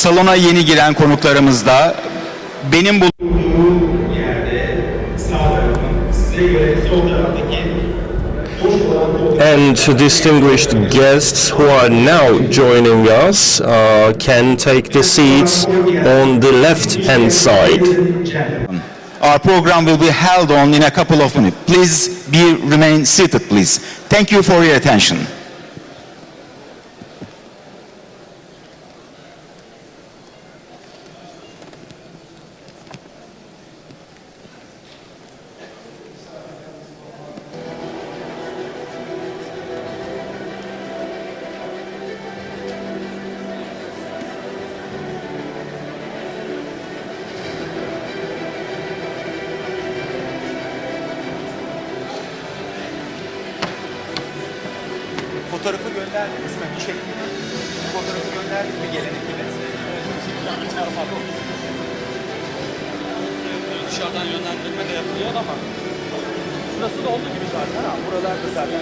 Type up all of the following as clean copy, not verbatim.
salona yeni giren konuklarımız da benim bulunduğum yerde sağ tarafın size göre sol taraftaki boş olan And distinguished guests who are now joining us can take the seats on the left-hand side. Our program will be held on in a couple of minutes. Please remain seated, please. Thank you for your attention. Fotoğrafı gönderdiniz mi? Bir şekilde. Fotoğrafı gönderdik mi gelenek gibi? Dışarıdan yönlendirme de yapılıyor ama şurası da oldu gibi zaten ha. Buralarda zaten.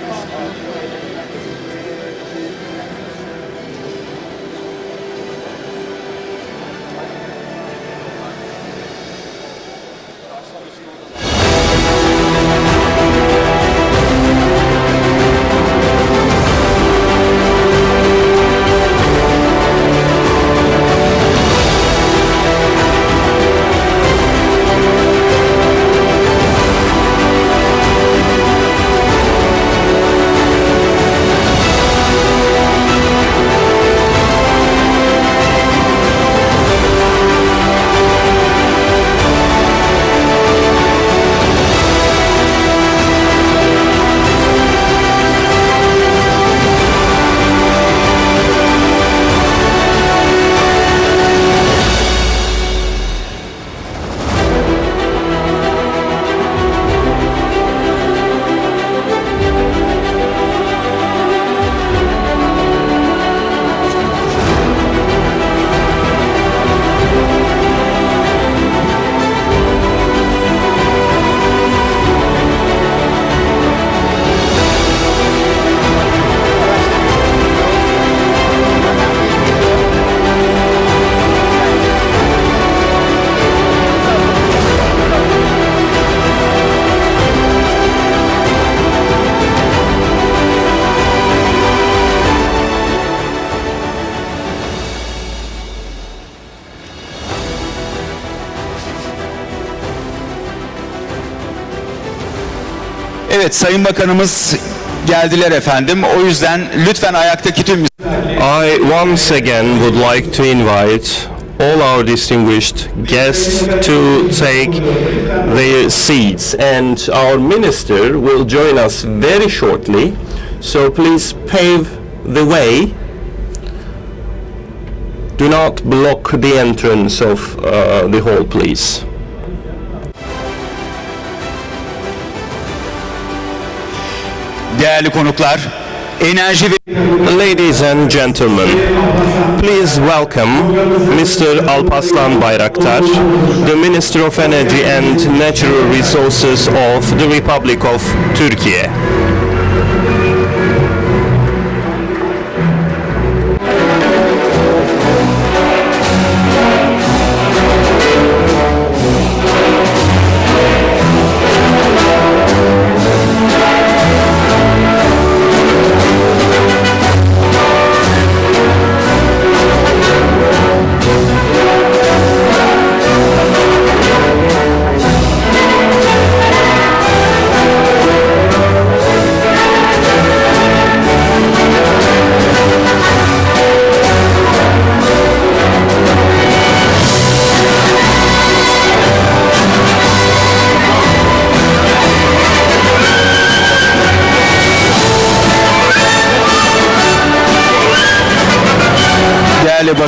Evet, Sayın Bakanımız geldiler efendim. O yüzden lütfen ayaktaki tüm... I once again would like to invite all our distinguished guests to take their seats, and our minister will join us very shortly, so please pave the way. Do not block the entrance of the hall, please. Değerli konuklar, enerji ve... Ladies and gentlemen, please welcome Mr. Alparslan Bayraktar, the Minister of Energy and Natural Resources of the Republic of Turkey.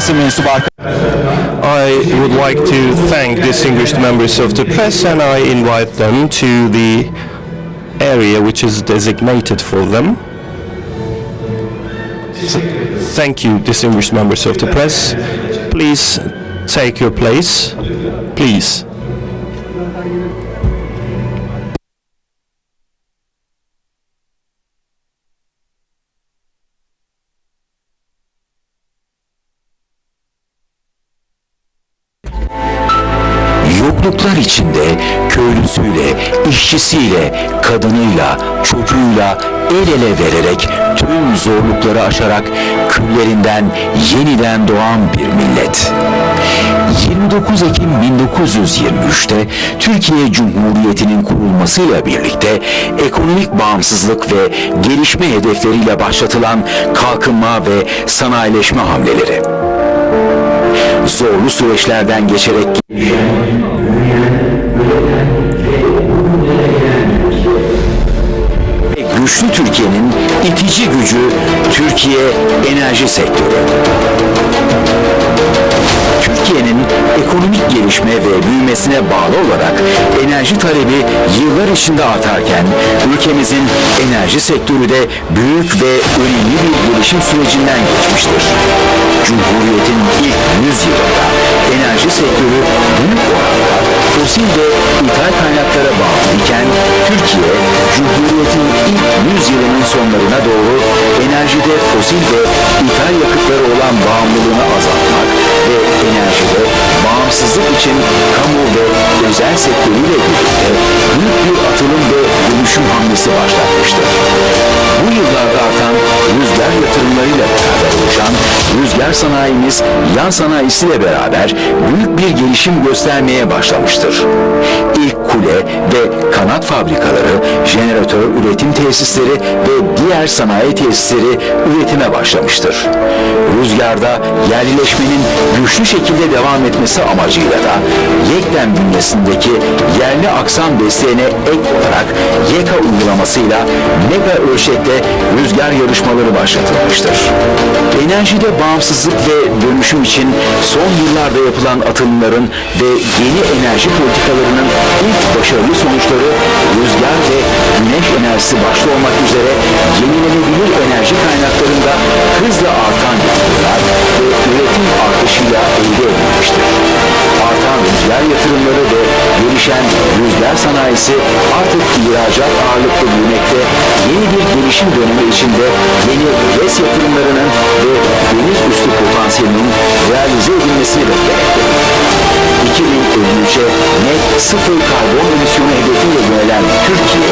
basın mensubu I would like to thank distinguished members of the press, and I invite them to the area which is designated for them. Thank you, distinguished members of the press. Please take your place. Please. zorluklar içinde köylüsüyle, işçisiyle, kadınıyla, çocuğuyla el ele vererek tüm zorlukları aşarak küllerinden yeniden doğan bir millet. 29 Ekim 1923'te Türkiye Cumhuriyeti'nin kurulmasıyla birlikte ekonomik bağımsızlık ve gelişme hedefleriyle başlatılan kalkınma ve sanayileşme hamleleri. Zorlu süreçlerden geçerek güçlü Türkiye'nin itici gücü Türkiye enerji sektörü. Türkiye'nin ekonomik gelişme ve büyümesine bağlı olarak enerji talebi yıllar içinde artarken ülkemizin enerji sektörü de büyük ve önemli bir gelişim sürecinden geçmiştir. Cumhuriyet'in ilk 100 yılında enerji sektörü büyük oranda fosil ve ithal kaynaklara bağlı iken Türkiye, Cumhuriyet'in ilk 100 yılının sonlarına doğru enerjide fosil ve ithal yakıtlara olan bağımlılığını azaltmak ve enerjide bağımsızlık için kamu ve özel sektörüyle birlikte büyük bir atılım ve dönüşüm hamlesi başlatmıştır. Bu yıllarda artan rüzgar yatırımlarıyla beraber oluşan rüzgar sanayimiz yan sanayisiyle beraber büyük bir gelişim göstermeye başlamıştır. İlk kule ve kanat fabrikaları, jeneratör üretim tesisleri ve diğer sanayi tesisleri üretime başlamıştır. Rüzgarda yerlileşmenin güçlü şekilde devam etmesi amacıyla da YEK'ten bünyesindeki yerli aksam desteğine ek olarak YEKA uygulamasıyla mega ölçekte rüzgar yarışmaları başlatılmıştır. Enerjide bağımsızlık ve dönüşüm için son yıllarda yapılan atılımların ve yeni enerji politikalarının ilk başarılı sonuçları rüzgar ve güneş enerjisi başta olmak üzere yenilenebilir enerji kaynaklarında hızla artan yatırımlar ve üretim artışıyla elde edilmiştir. Artan rüzgar yatırımları ve gelişen rüzgar sanayisi artık ihracat ağırlıklı büyümekte, yeni bir gelişim dönemi içinde yeni GES yatırımlarının ve deniz üstü potansiyelinin realize edilmesini beklemektedir. 2053'e net sıfır karbon emisyonu hedefiyle yönelen Türkiye,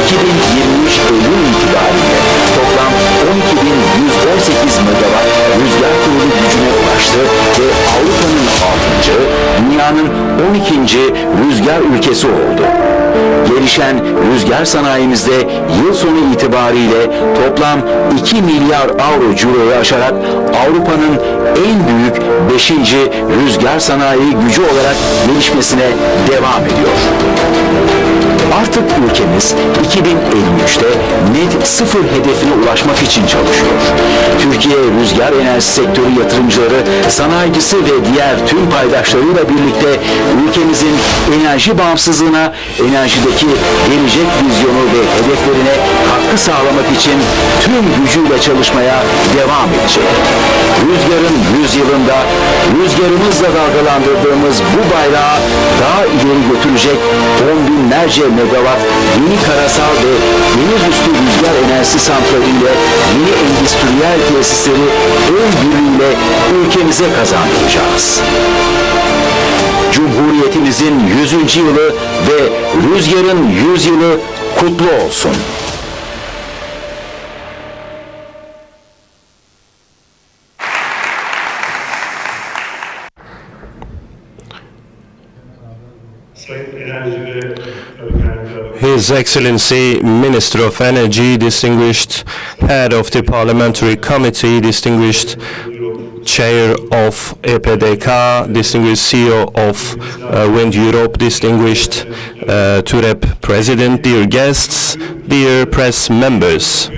2023 Eylül itibariyle toplam 12.118 megawatt rüzgar kurulu gücüne ulaştı ve Avrupa'nın 6. dünyanın 12. rüzgar ülkesi oldu. Gelişen rüzgar sanayimizde yıl sonu itibariyle toplam 2 milyar euroyu aşarak Avrupa'nın en büyük 5. rüzgar sanayi gücü olarak gelişmesine devam ediyor. Artık ülkemiz 2053'te net sıfır hedefine ulaşmak için çalışıyor. Türkiye rüzgar enerji sektörü yatırımcıları, sanayicisi ve diğer tüm paydaşlarıyla birlikte ülkemizin enerji bağımsızlığına, enerjideki gelecek vizyonu ve hedeflerine katkı sağlamak için tüm gücüyle çalışmaya devam edecek. Rüzgarın 100 yılında rüzgarımızla dalgalandırdığımız bu bayrağı daha ileri götürecek 10 binlerce megawatt yeni karasal ve deniz üstü rüzgar enerjisi santraliyle yeni endüstriyel tesisleri el birliğiyle ülkemize kazandıracağız. Cumhuriyetimizin 100. yılı ve rüzgarın 100 yılı kutlu olsun. His Excellency Minister of Energy, distinguished Head of the Parliamentary Committee, distinguished Chair of EPDK, distinguished CEO of Wind Europe, distinguished TWEC President, dear guests, dear press members.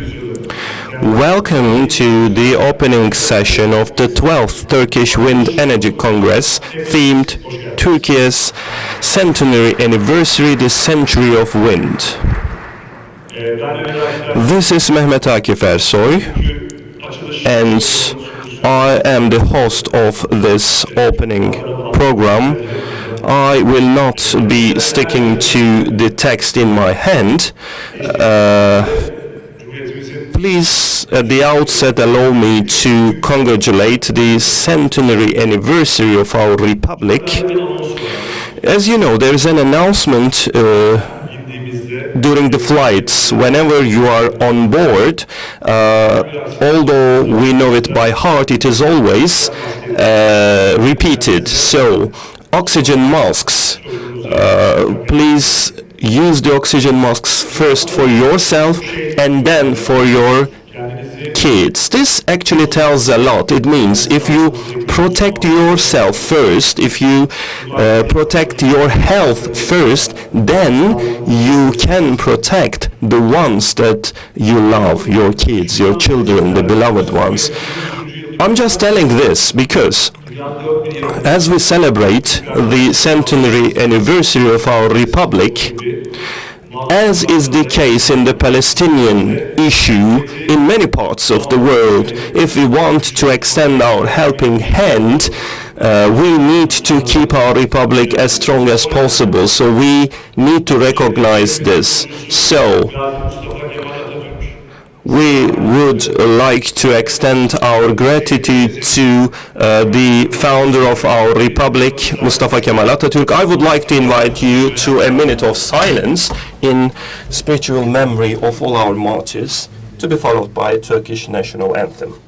Welcome to the opening session of the 12th Turkish Wind Energy Congress, themed Turkey's centenary anniversary, the century of wind. This is Mehmet Akif Ersoy, and I am the host of this opening program. I will not be sticking to the text in my hand. Please, at the outset, allow me to congratulate the centenary anniversary of our republic. As you know, there is an announcement during the flights. Whenever you are on board, although we know it by heart, it is always repeated. So, oxygen masks. Please use the oxygen masks first for yourself and then for your kids. This actually tells a lot. It means if you protect yourself first, if you protect your health first, then you can protect the ones that you love, your kids, your children, the beloved ones. I'm just telling this because as we celebrate the centenary anniversary of our republic, as is the case in the Palestinian issue in many parts of the world, if we want to extend our helping hand, we need to keep our republic as strong as possible. So we need to recognize this. So we would like to extend our gratitude to the founder of our republic, Mustafa Kemal Atatürk. I would like to invite you to a minute of silence in spiritual memory of all our martyrs, to be followed by Turkish national anthem.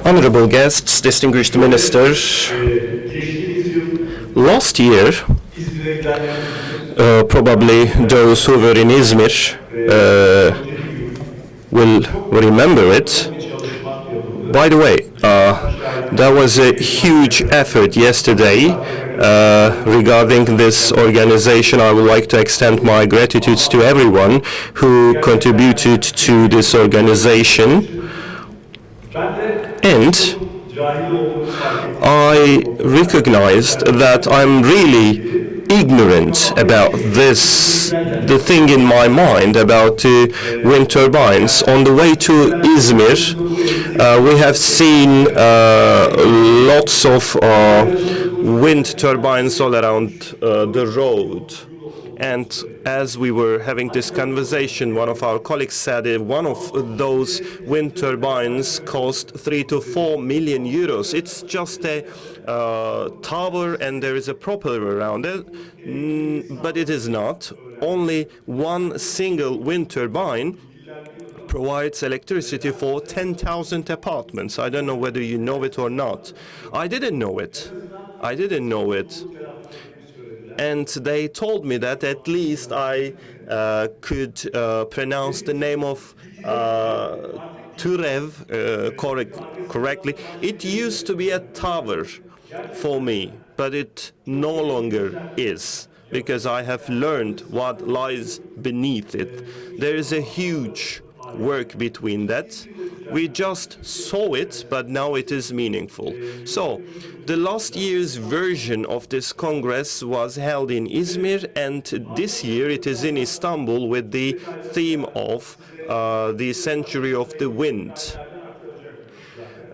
Honorable guests, distinguished minister, last year, probably those who were in Izmir will remember it. By the way, there was a huge effort yesterday regarding this organization. I would like to extend my gratitude to everyone who contributed to this organization. And I recognized that I'm really ignorant about this, the thing in my mind about wind turbines. On the way to Izmir, we have seen lots of wind turbines all around the road. And as we were having this conversation, one of our colleagues said that one of those wind turbines cost 3 to 4 million euros. It's just a tower and there is a propeller around it, but it is not. Only one single wind turbine provides electricity for 10,000 apartments. I don't know whether you know it or not. I didn't know it. And they told me that at least I could pronounce the name of TWEC correctly. It used to be a tower for me, but it no longer is, because I have learned what lies beneath it. There is a huge work between that. We just saw it, but now it is meaningful. So, the last year's version of this Congress was held in Izmir, and this year it is in Istanbul with the theme of the Century of the Wind.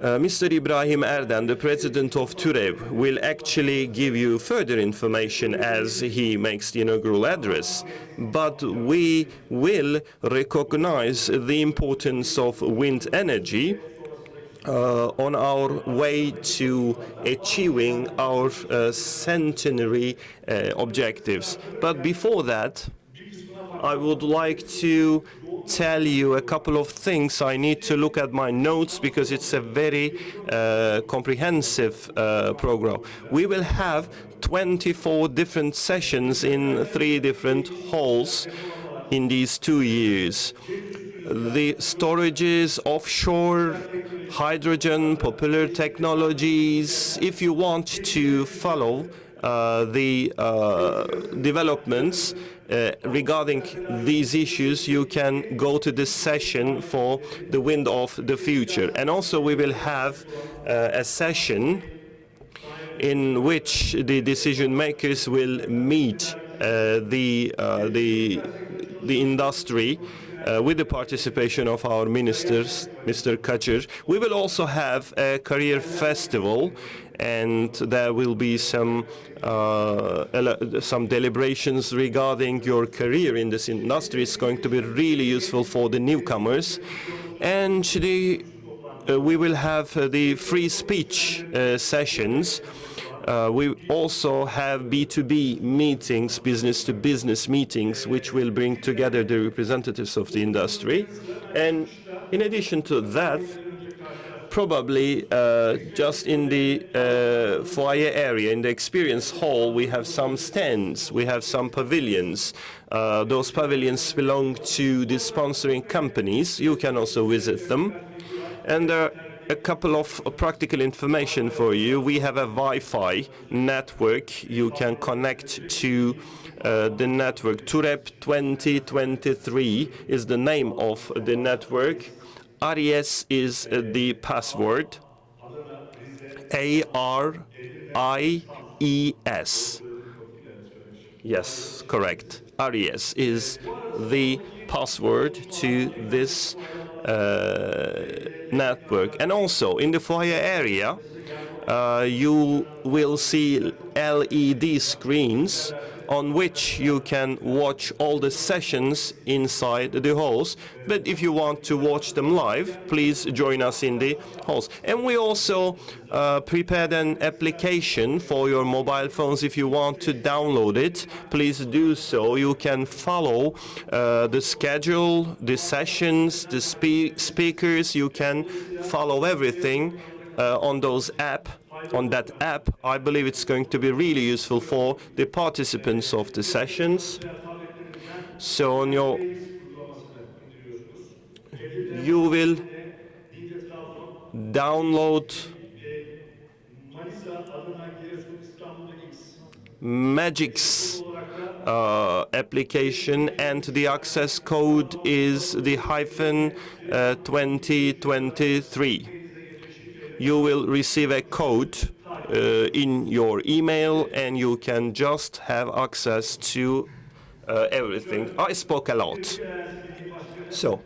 Mr. Ibrahim Erden, the president of TÜREV, will actually give you further information as he makes the inaugural address. But we will recognize the importance of wind energy on our way to achieving our centenary objectives. But before that, I would like to tell you a couple of things. I need to look at my notes because it's a very comprehensive program. We will have 24 different sessions in 3 different halls in these 2 years. The storages, offshore, hydrogen, popular technologies. If you want to follow the developments regarding these issues, you can go to this session for the wind of the future. And also we will have a session in which the decision makers will meet the industry with the participation of our ministers, Mr. Kaçır. We will also have a career festival, and there will be some deliberations regarding your career in this industry. It's going to be really useful for the newcomers. And we will have the free speech sessions. We also have B2B meetings, business-to-business meetings, which will bring together the representatives of the industry. And in addition to that, probably just in the foyer area, in the experience hall, we have some stands, we have some pavilions. Those pavilions belong to the sponsoring companies. You can also visit them. And a couple of practical information for you. We have a Wi-Fi network. You can connect to the network. TÜREP 2023 is the name of the network. ARIES is the password. ARIES. Yes, correct. ARIES is the password to this network. And also in the foyer area, you will see LED screens on which you can watch all the sessions inside the halls. But if you want to watch them live, please join us in the halls. And we also prepared an application for your mobile phones. If you want to download it, please do so. You can follow the schedule, the sessions, the speakers. You can follow everything on that app. I believe it's going to be really useful for the participants of the sessions. So you will download Magic's application, and the access code is the -2023. You will receive a code in your email, and you can just have access to everything. I spoke a lot. So,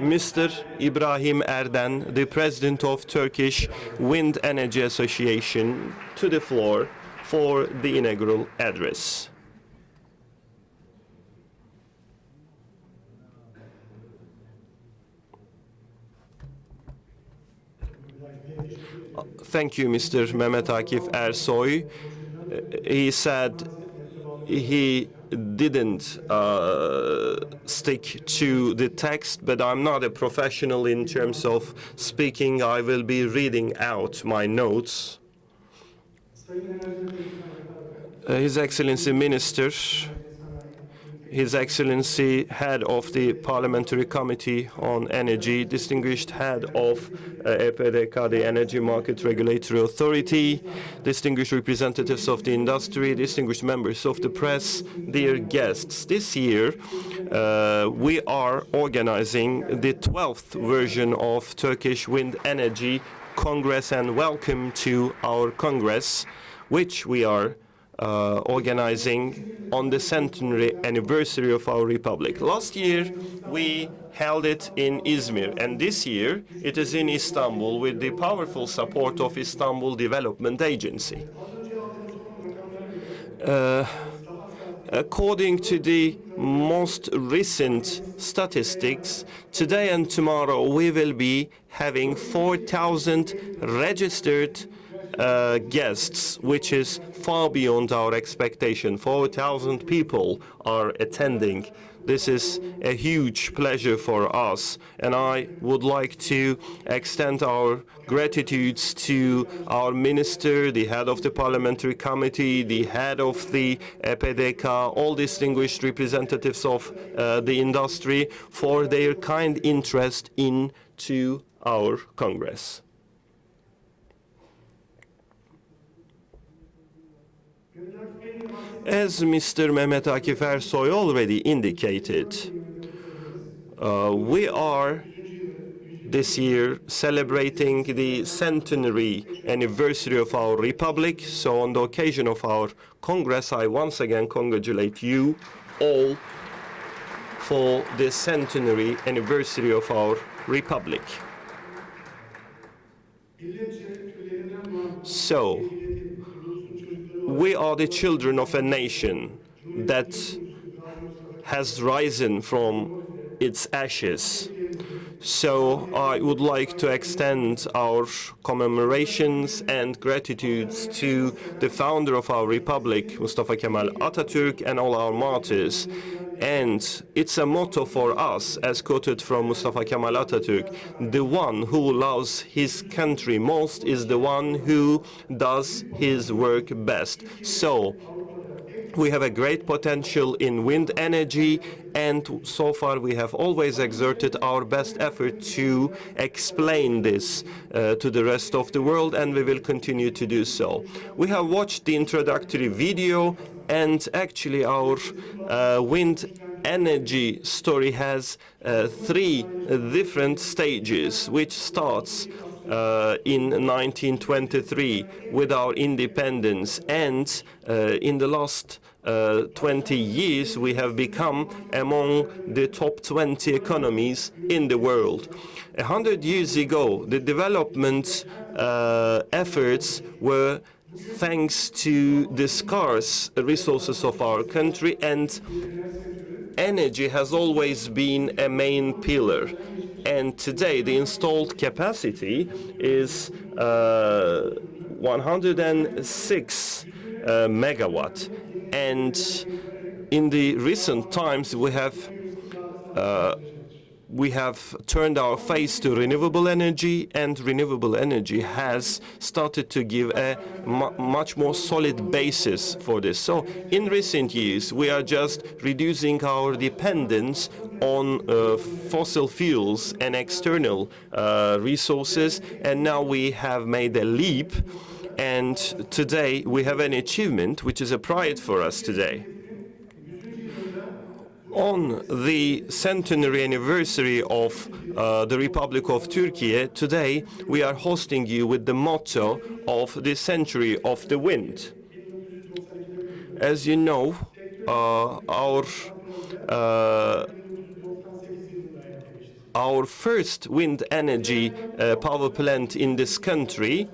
Mr. Ibrahim Erden, the president of Turkish Wind Energy Association, to the floor for the inaugural address. Thank you, Mr. Mehmet Akif Ersoy. He said he didn't stick to the text, but I'm not a professional in terms of speaking. I will be reading out my notes. His Excellency Minister, His Excellency Head of the Parliamentary Committee on Energy, distinguished Head of EPDK, the Energy Market Regulatory Authority, distinguished representatives of the industry, distinguished members of the press, dear guests. This year, we are organizing the 12th version of Turkish Wind Energy Congress, and welcome to our Congress, which we are organizing on the centenary anniversary of our republic. Last year we held it in Izmir, and this year it is in Istanbul with the powerful support of Istanbul Development Agency. According to the most recent statistics, today and tomorrow we will be having 4,000 registered guests, which is far beyond our expectation. 4,000 people are attending. This is a huge pleasure for us, and I would like to extend our gratitudes to our minister, the head of the parliamentary committee, the head of the EPDK, all distinguished representatives of the industry for their kind interest into our Congress. As Mr. Mehmet Akif Ersoy already indicated, we are this year celebrating the centenary anniversary of our republic. So on the occasion of our Congress, I once again congratulate you all for the centenary anniversary of our republic. So, we are the children of a nation that has risen from its ashes. So I would like to extend our commemorations and gratitudes to the founder of our republic, Mustafa Kemal Atatürk, and all our martyrs. And it's a motto for us, as quoted from Mustafa Kemal Atatürk: the one who loves his country most is the one who does his work best. So we have a great potential in wind energy, and so far we have always exerted our best effort to explain this to the rest of the world, and we will continue to do so. We have watched the introductory video, and actually our wind energy story has three different stages, which starts in 1923 with our independence, and in the last 20 years we have become among the top 20 economies in the world. 100 years ago, the development efforts were thanks to the scarce resources of our country, and energy has always been a main pillar. And today the installed capacity is 106 megawatt. And in the recent times we have turned our face to renewable energy, and renewable energy has started to give a much more solid basis for this. So in recent years, we are just reducing our dependence on fossil fuels and external resources, and now we have made a leap, and today we have an achievement which is a pride for us today. On the centenary anniversary of the Republic of Turkey, today we are hosting you with the motto of the Century of the Wind. As you know, our first wind energy power plant in this country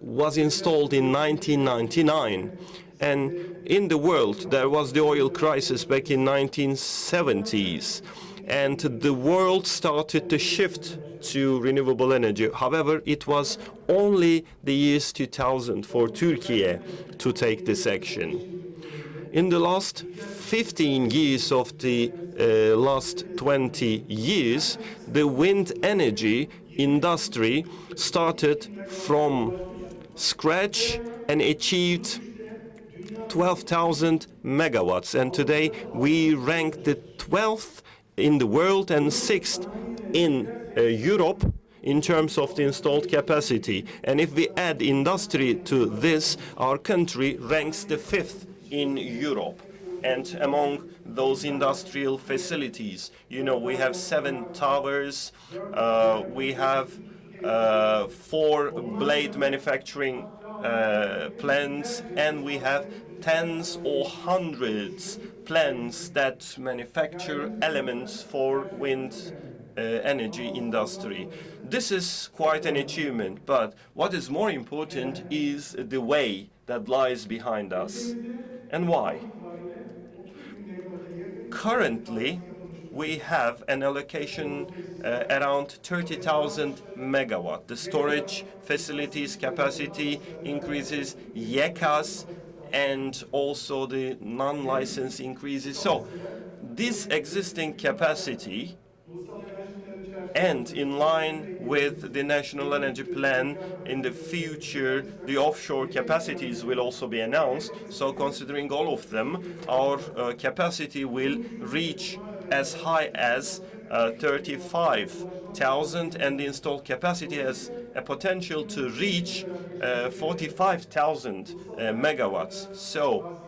was installed in 1999. And in the world, there was the oil crisis back in 1970s, and the world started to shift to renewable energy. However, it was only the years 2000 for Turkey to take this action. In the last 15 years of the last 20 years, the wind energy industry started from scratch and achieved 12,000 megawatts, and today we rank the 12th in the world and 6th in Europe in terms of the installed capacity. And if we add industry to this, our country ranks the 5th in Europe. And among those industrial facilities, you know, we have 7 towers, we have 4 blade manufacturing plants, and we have tens or hundreds plants that manufacture elements for wind energy industry. This is quite an achievement, but what is more important is the way that lies behind us. And why? Currently, we have an allocation around 30,000 megawatt. The storage facilities capacity increases, YECAS, and also the non-license increases. So this existing capacity, and in line with the National Energy Plan, in the future the offshore capacities will also be announced. So considering all of them, our capacity will reach as high as 35,000, and the installed capacity has a potential to reach 45,000 megawatts. So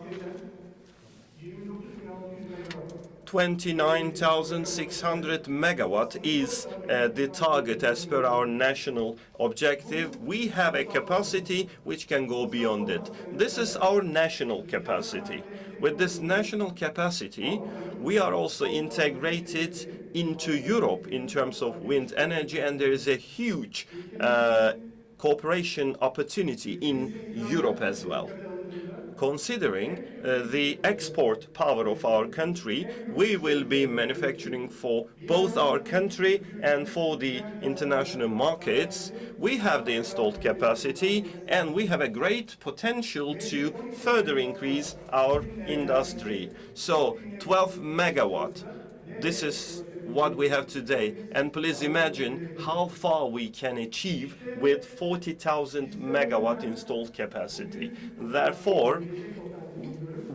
29,600 megawatt is the target as per our national objective. We have a capacity which can go beyond it. This is our national capacity. With this national capacity, we are also integrated into Europe in terms of wind energy, and there is a huge cooperation opportunity in Europe as well. Considering the export power of our country, we will be manufacturing for both our country and for the international markets. We have the installed capacity, and we have a great potential to further increase our industry. So 12 megawatt, this is what we have today. And please imagine how far we can achieve with 40,000 megawatt installed capacity. Therefore,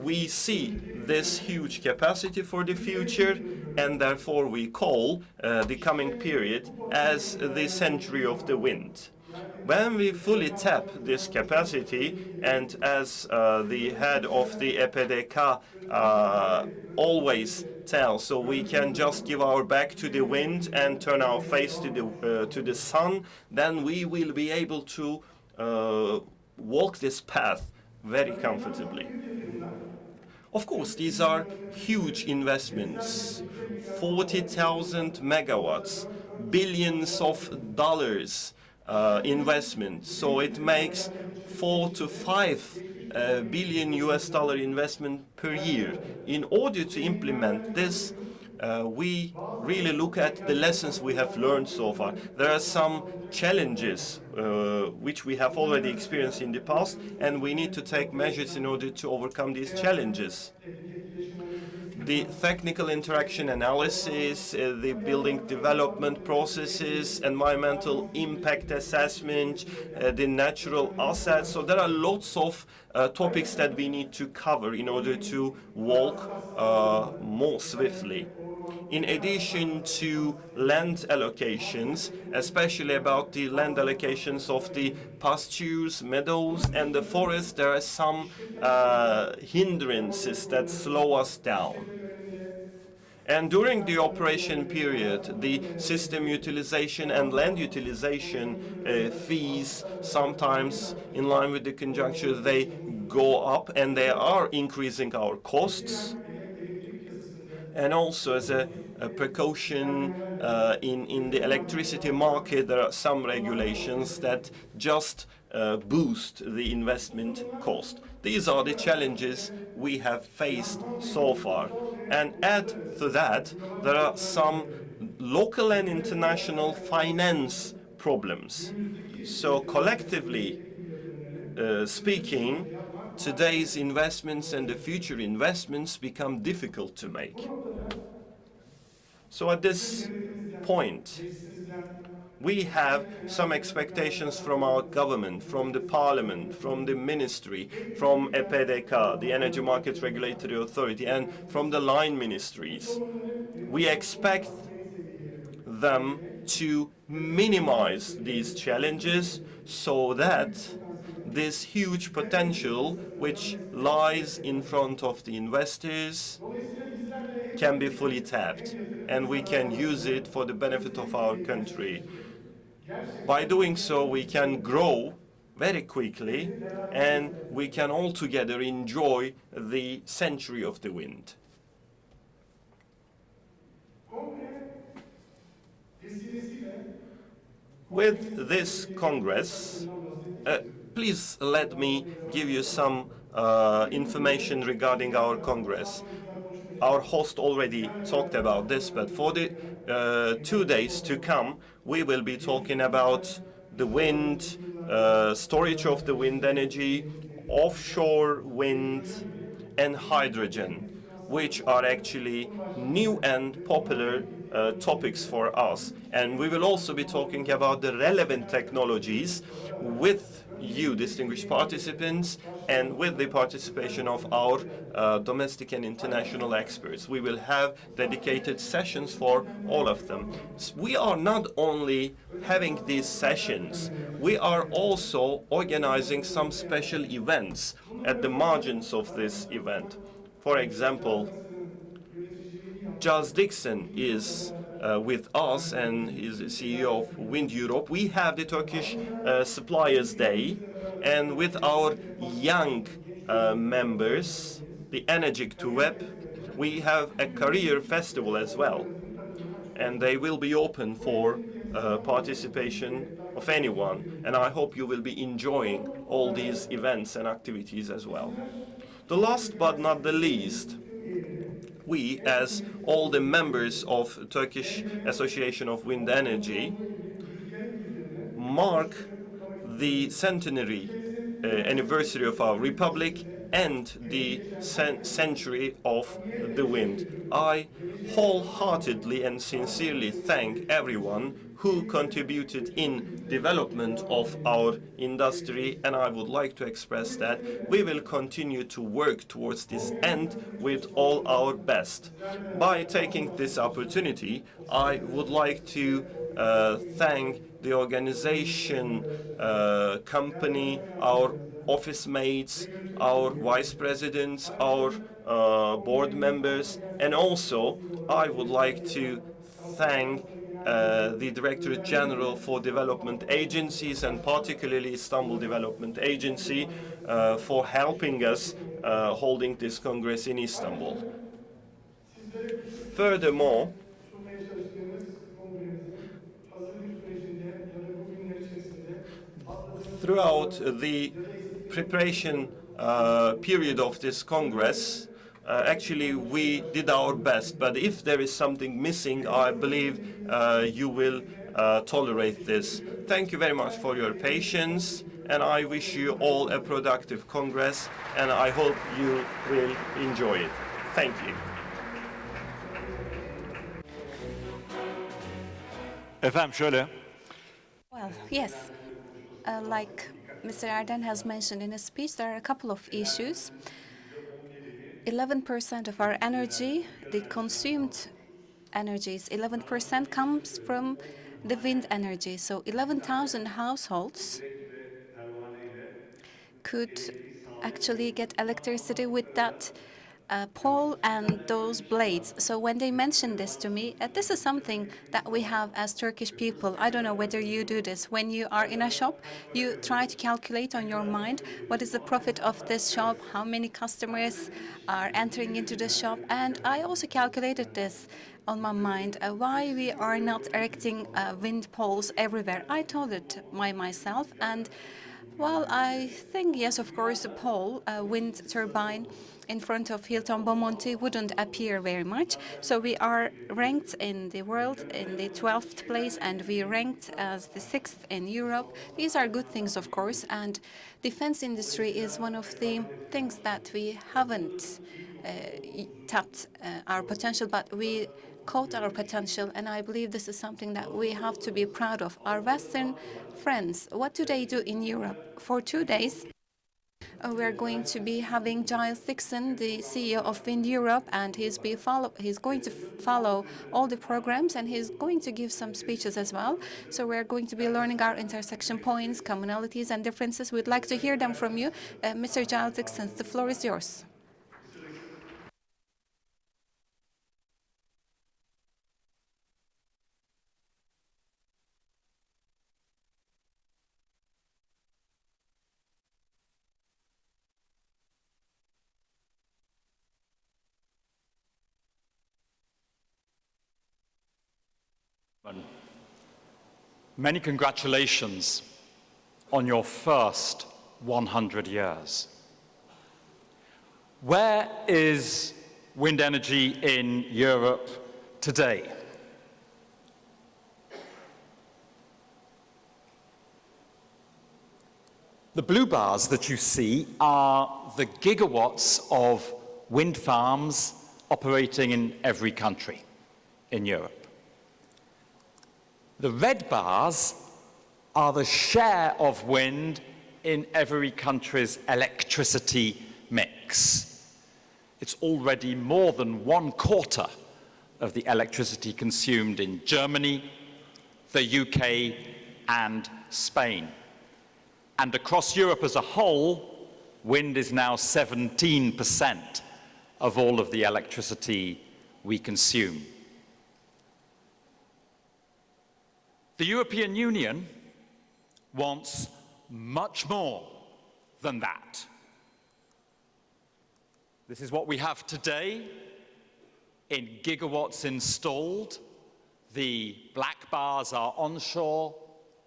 we see this huge capacity for the future, and therefore we call the coming period as the century of the wind. When we fully tap this capacity, and as the head of the EPDK always tells, so we can just give our back to the wind and turn our face to the sun, then we will be able to walk this path very comfortably. Of course, these are huge investments. 40,000 megawatts, billions of dollars investment. So it makes 4 to 5 billion US dollar investment per year. In order to implement this, we really look at the lessons we have learned so far. There are some challenges which we have already experienced in the past, and we need to take measures in order to overcome these challenges. The technical interaction analysis, the building development processes, environmental impact assessment, the natural assets. So there are lots of topics that we need to cover in order to walk more swiftly. In addition to land allocations, especially about the land allocations of the pastures, meadows, and the forest, there are some hindrances that slow us down. And during the operation period, the system utilization and land utilization fees, sometimes in line with the conjuncture, they go up, and they are increasing our costs. And also, as a precaution in the electricity market, there are some regulations that just boost the investment cost. These are the challenges we have faced so far. And add to that, there are some local and international finance problems. So collectively speaking, today's investments and the future investments become difficult to make. So at this point, we have some expectations from our government, from the parliament, from the ministry, from EPDK, the Energy Market Regulatory Authority, and from the line ministries. We expect them to minimize these challenges so that this huge potential which lies in front of the investors can be fully tapped, and we can use it for the benefit of our country. By doing so, we can grow very quickly and we can all together enjoy the century of the wind. With this Congress, please let me give you some information regarding our Congress. Our host already talked about this, but for the 2 days to come, we will be talking about the wind, storage of the wind energy, offshore wind, and hydrogen, which are actually new and popular topics for us. And we will also be talking about the relevant technologies with you, distinguished participants, and with the participation of our domestic and international experts. We will have dedicated sessions for all of them. We are not only having these sessions, we are also organizing some special events at the margins of this event. For example, Giles Dixon is with us and is the CEO of Wind Europe. We have the Turkish Suppliers Day, and with our young members, the Enerjik TWEC, we have a career festival as well, and they will be open for participation of anyone, and I hope you will be enjoying all these events and activities as well. The last but not the least, we, as all the members of Turkish Association of Wind Energy, mark the centenary anniversary of our republic and the century of the wind. I wholeheartedly and sincerely thank everyone who contributed in development of our industry, and I would like to express that we will continue to work towards this end with all our best. By taking this opportunity, I would like to thank the organization, company, our office mates, our vice presidents, our board members, and also I would like to thank the Director General for Development Agencies, and particularly Istanbul Development Agency, for helping us holding this Congress in Istanbul. Furthermore, throughout the preparation period of this Congress, actually we did our best, but if there is something missing, I believe you will tolerate this. Thank you very much for your patience, and I wish you all a productive Congress, and I hope you will enjoy it. Thank you. Efendim şöyle, Well, yes. Like Mr. Erden has mentioned in his speech, there are a couple of issues. 11% of our energy, the consumed energies, 11% comes from the wind energy. So 11,000 households could actually get electricity with that pole and those blades. So when they mentioned this to me, this is something that we have as Turkish people. I don't know whether you do this. When you are in a shop, you try to calculate on your mind what is the profit of this shop, how many customers are entering into the shop. And I also calculated this on my mind, why we are not erecting wind poles everywhere. I told it myself, and well, I think, yes, of course, a pole, a wind turbine in front of Hilton Bomonti wouldn't appear very much. So we are ranked in the world in the 12th place, and we ranked as the 6th in Europe. These are good things, of course, and defense industry is one of the things that we haven't tapped our potential, but we caught our potential, and I believe this is something that we have to be proud of. Our Western friends, what do they do in Europe? For 2 days, we're going to be having Giles Dixon, the CEO of Wind Europe, and he's going to follow all the programs, and he's going to give some speeches as well. So we're going to be learning our intersection points, commonalities, and differences. We'd like to hear them from you. Mr. Giles Dixon, the floor is yours. Many congratulations on your first 100 years. Where is wind energy in Europe today? The blue bars that you see are the gigawatts of wind farms operating in every country in Europe. The red bars are the share of wind in every country's electricity mix. It's already more than 1/4 of the electricity consumed in Germany, the UK, and Spain. And across Europe as a whole, wind is now 17% of all of the electricity we consume. The European Union wants much more than that. This is what we have today in gigawatts installed. The black bars are onshore,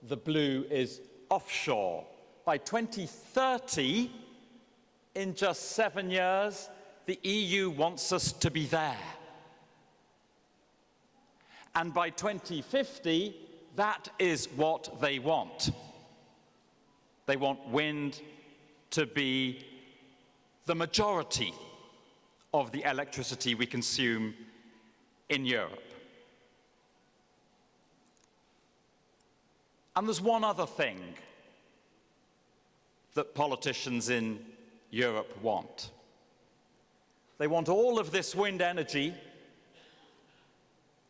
the blue is offshore. By 2030, in just 7 years, the EU wants us to be there. And by 2050, that is what they want. They want wind to be the majority of the electricity we consume in Europe. And there's one other thing that politicians in Europe want. They want all of this wind energy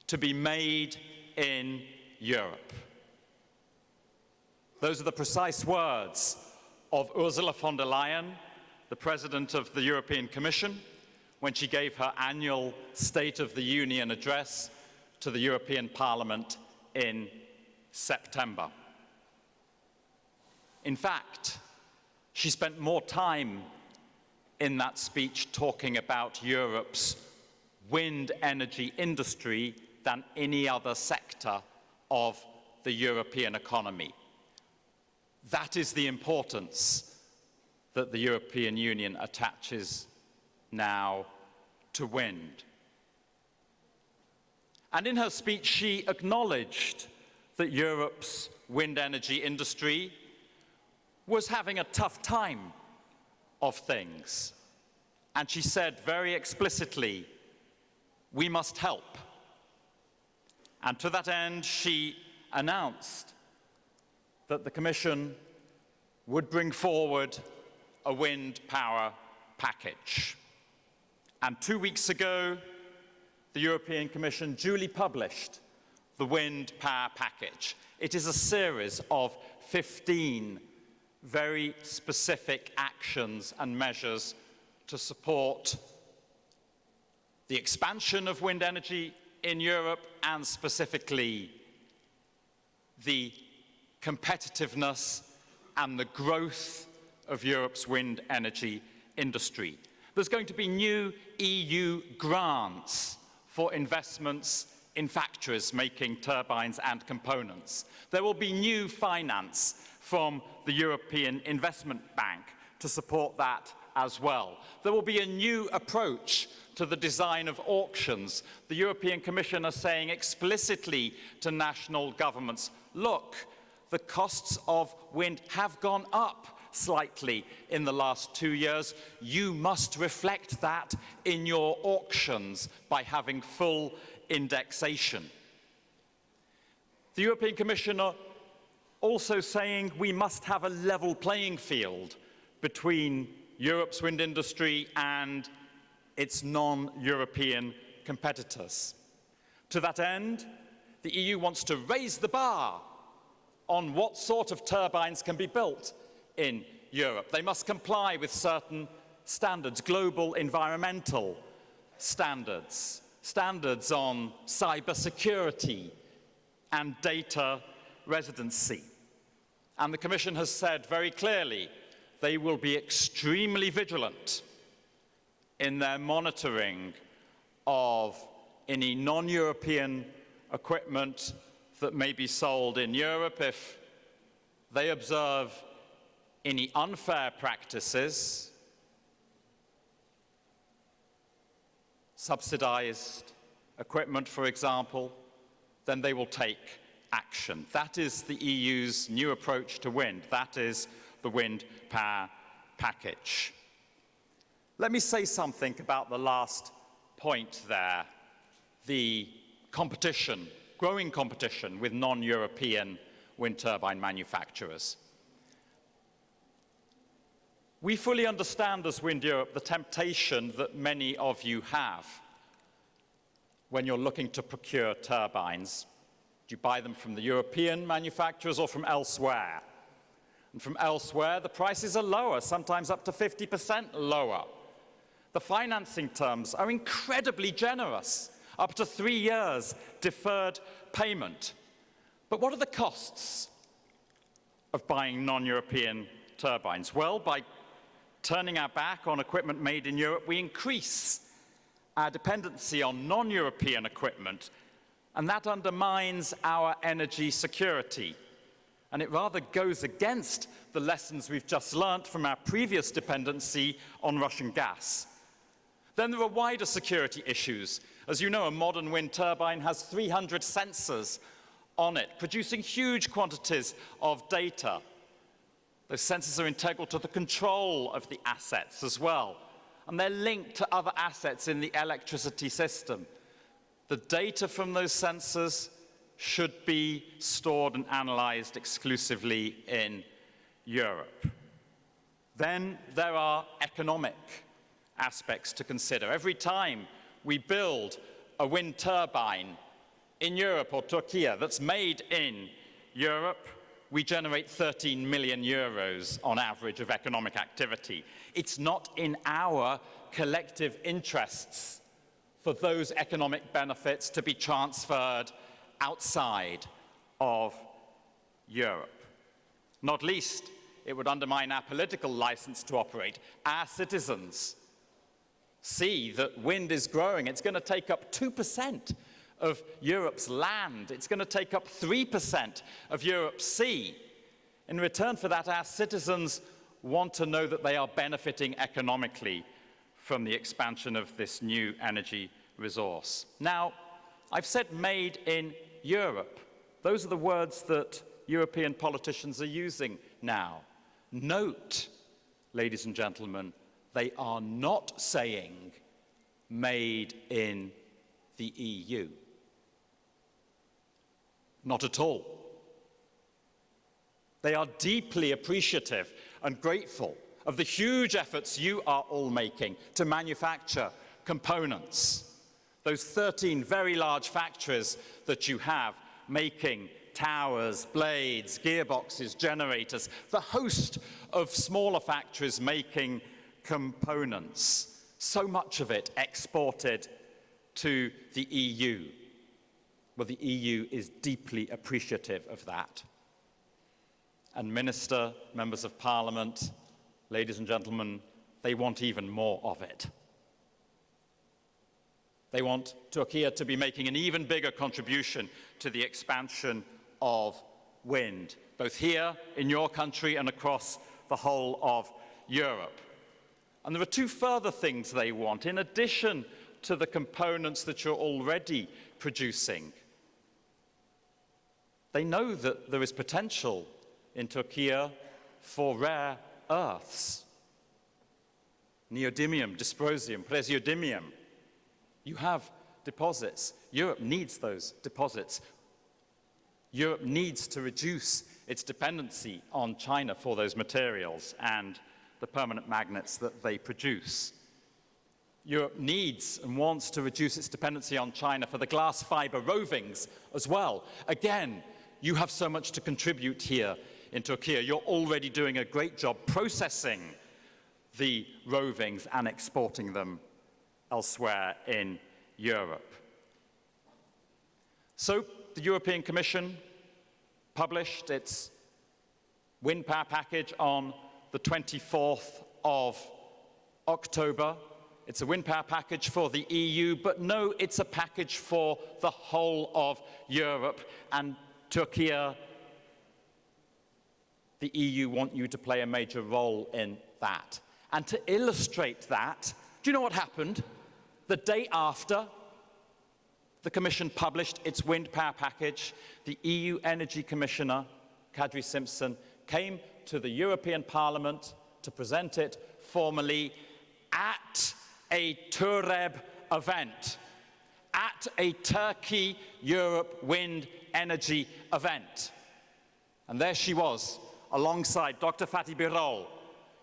to be made in Europe. Those are the precise words of Ursula von der Leyen, the President of the European Commission, when she gave her annual State of the Union address to the European Parliament in September. In fact, she spent more time in that speech talking about Europe's wind energy industry than any other sector of the European economy. That is the importance that the European Union attaches now to wind. And in her speech, she acknowledged that Europe's wind energy industry was having a tough time of things. And she said very explicitly, we must help. And to that end, she announced that the Commission would bring forward a wind power package. And 2 weeks ago, the European Commission duly published the wind power package. It is a series of 15 very specific actions and measures to support the expansion of wind energy in Europe and specifically the competitiveness and the growth of Europe's wind energy industry. There's going to be new EU grants for investments in factories making turbines and components. There will be new finance from the European Investment Bank to support that as well. There will be a new approach to the design of auctions. The European Commission is saying explicitly to national governments, look, the costs of wind have gone up slightly in the last 2 years. You must reflect that in your auctions by having full indexation. The European Commission are also saying we must have a level playing field between Europe's wind industry and its non-European competitors. To that end, the EU wants to raise the bar on what sort of turbines can be built in Europe. They must comply with certain standards, global environmental standards, standards on cybersecurity and data residency. And the Commission has said very clearly they will be extremely vigilant in their monitoring of any non-European equipment that may be sold in Europe, if they observe any unfair practices, subsidized equipment, for example, then they will take action. That is the EU's new approach to wind. That is the wind power package. Let me say something about the last point there, the competition, growing competition with non-European wind turbine manufacturers. We fully understand as Wind Europe the temptation that many of you have when you're looking to procure turbines. Do you buy them from the European manufacturers or from elsewhere? And from elsewhere, the prices are lower, sometimes up to 50% lower. The financing terms are incredibly generous, up to 3 years deferred payment. But what are the costs of buying non-European turbines? Well, by turning our back on equipment made in Europe, we increase our dependency on non-European equipment, and that undermines our energy security. And it rather goes against the lessons we've just learnt from our previous dependency on Russian gas. Then there are wider security issues. As you know, a modern wind turbine has 300 sensors on it, producing huge quantities of data. Those sensors are integral to the control of the assets as well, and they're linked to other assets in the electricity system. The data from those sensors should be stored and analyzed exclusively in Europe. Then there are economic aspects to consider. Every time we build a wind turbine in Europe or Turkey that's made in Europe, we generate 13 million euros on average of economic activity. It's not in our collective interests for those economic benefits to be transferred outside of Europe. Not least, it would undermine our political license to operate. Our citizens see that wind is growing. It's going to take up 2% of Europe's land. It's going to take up 3% of Europe's sea. In return for that, our citizens want to know that they are benefiting economically from the expansion of this new energy resource. Now, I've said made in Europe. Those are the words that European politicians are using now. Note, ladies and gentlemen, they are not saying made in the EU. Not at all. They are deeply appreciative and grateful of the huge efforts you are all making to manufacture components. Those 13 very large factories that you have making towers, blades, gearboxes, generators, the host of smaller factories making components, so much of it exported to the EU. Well, the EU is deeply appreciative of that. And Minister, members of Parliament, ladies and gentlemen, they want even more of it. They want Turkey to be making an even bigger contribution to the expansion of wind, both here in your country and across the whole of Europe. And there are two further things they want, in addition to the components that you're already producing. They know that there is potential in Turkey for rare earths. Neodymium, dysprosium, praseodymium. You have deposits. Europe needs those deposits. Europe needs to reduce its dependency on China for those materials and the permanent magnets that they produce. Europe needs and wants to reduce its dependency on China for the glass fiber rovings as well. Again, you have so much to contribute here in Turkey. You're already doing a great job processing the rovings and exporting them elsewhere in Europe. So the European Commission published its wind power package on the 24th of October. It's a wind power package for the EU, but no, it's a package for the whole of Europe. And Turkey, the EU want you to play a major role in that. And to illustrate that, do you know what happened? The day after the Commission published its wind power package, the EU Energy Commissioner, Kadri Simpson, came to the European Parliament to present it formally at a TWEC event, at a Turkey-Europe wind energy event. And there she was, alongside Dr. Fatih Birol,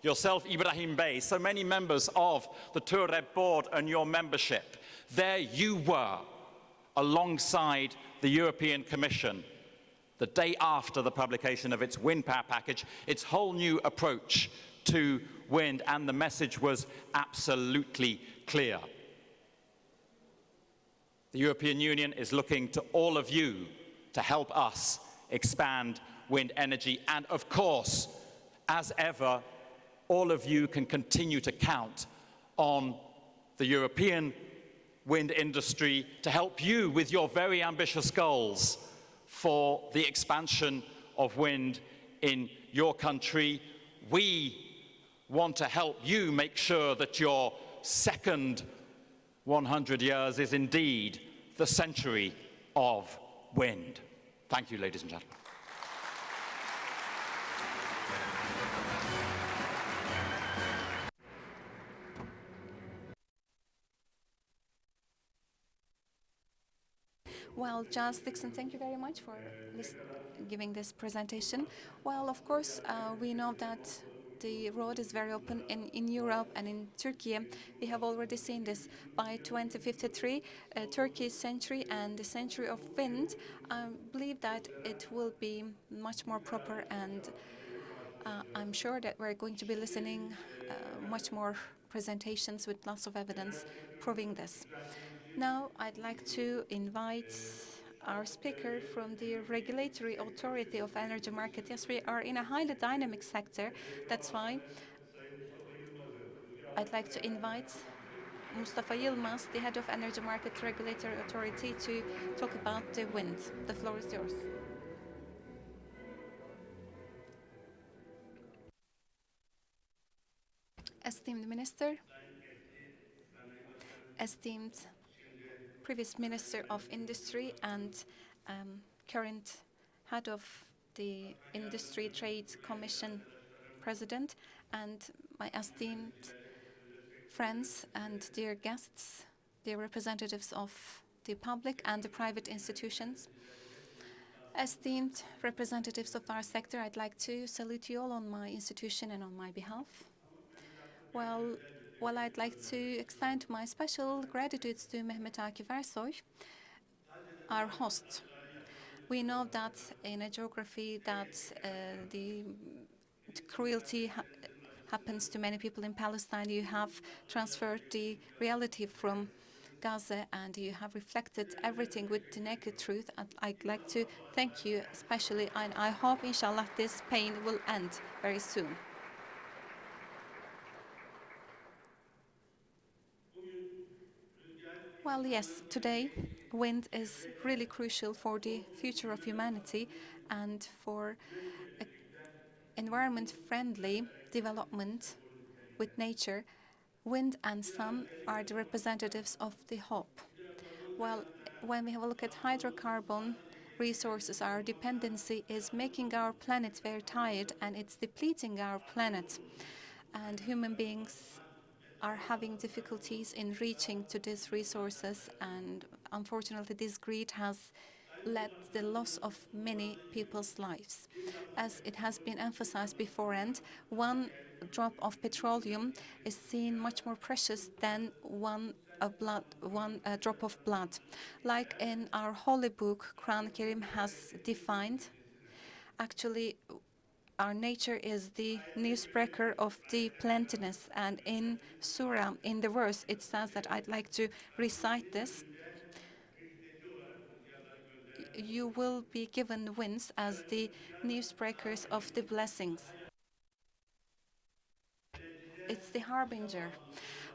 yourself, Ibrahim Bey, so many members of the TWEC board and your membership. There you were, alongside the European Commission, the day after the publication of its wind power package, its whole new approach to wind, and the message was absolutely clear. The European Union is looking to all of you to help us expand wind energy, and of course, as ever, all of you can continue to count on the European wind industry to help you with your very ambitious goals for the expansion of wind in your country. We want to help you make sure that your second 100 years is indeed the century of wind. Thank you, ladies and gentlemen. Well, John Dixon, thank you very much for giving this presentation. Well, of course, we know that the road is very open in Europe and in Turkey. We have already seen this. By 2053, Turkey's century and the century of wind, I believe that it will be much more proper, and I'm sure that we're going to be listening much more presentations with lots of evidence proving this. Now, I'd like to invite our speaker from the Regulatory Authority of Energy Market. Yes, we are in a highly dynamic sector. That's why I'd like to invite Mustafa Yilmaz, the head of Energy Market Regulatory Authority, to talk about the wind. The floor is yours. Esteemed Minister, esteemed previous Minister of Industry and current head of the Industry Trade Commission President, and my esteemed friends and dear guests, dear representatives of the public and the private institutions, esteemed representatives of our sector, I'd like to salute you all on my institution and on my behalf. Well, I'd like to extend my special gratitude to Mehmet Akif Ersoy, our host. We know that in a geography that the cruelty happens to many people in Palestine, you have transferred the reality from Gaza and you have reflected everything with the naked truth. And I'd like to thank you especially, and I hope, inshallah, this pain will end very soon. Well, yes, today wind is really crucial for the future of humanity and for environment-friendly development with nature. Wind and sun are the representatives of the hope. Well, when we have a look at hydrocarbon resources, our dependency is making our planet very tired and it's depleting our planet. And human beings are having difficulties in reaching to these resources, and unfortunately this greed has led to the loss of many people's lives. As it has been emphasized beforehand, one drop of petroleum is seen much more precious than one drop of blood. Like in our holy book, Quran Karim has defined, actually our nature is the newsbreaker of the plentiness, and in Surah, in the verse, it says that I'd like to recite this. You will be given winds as the newsbreakers of the blessings. It's the harbinger.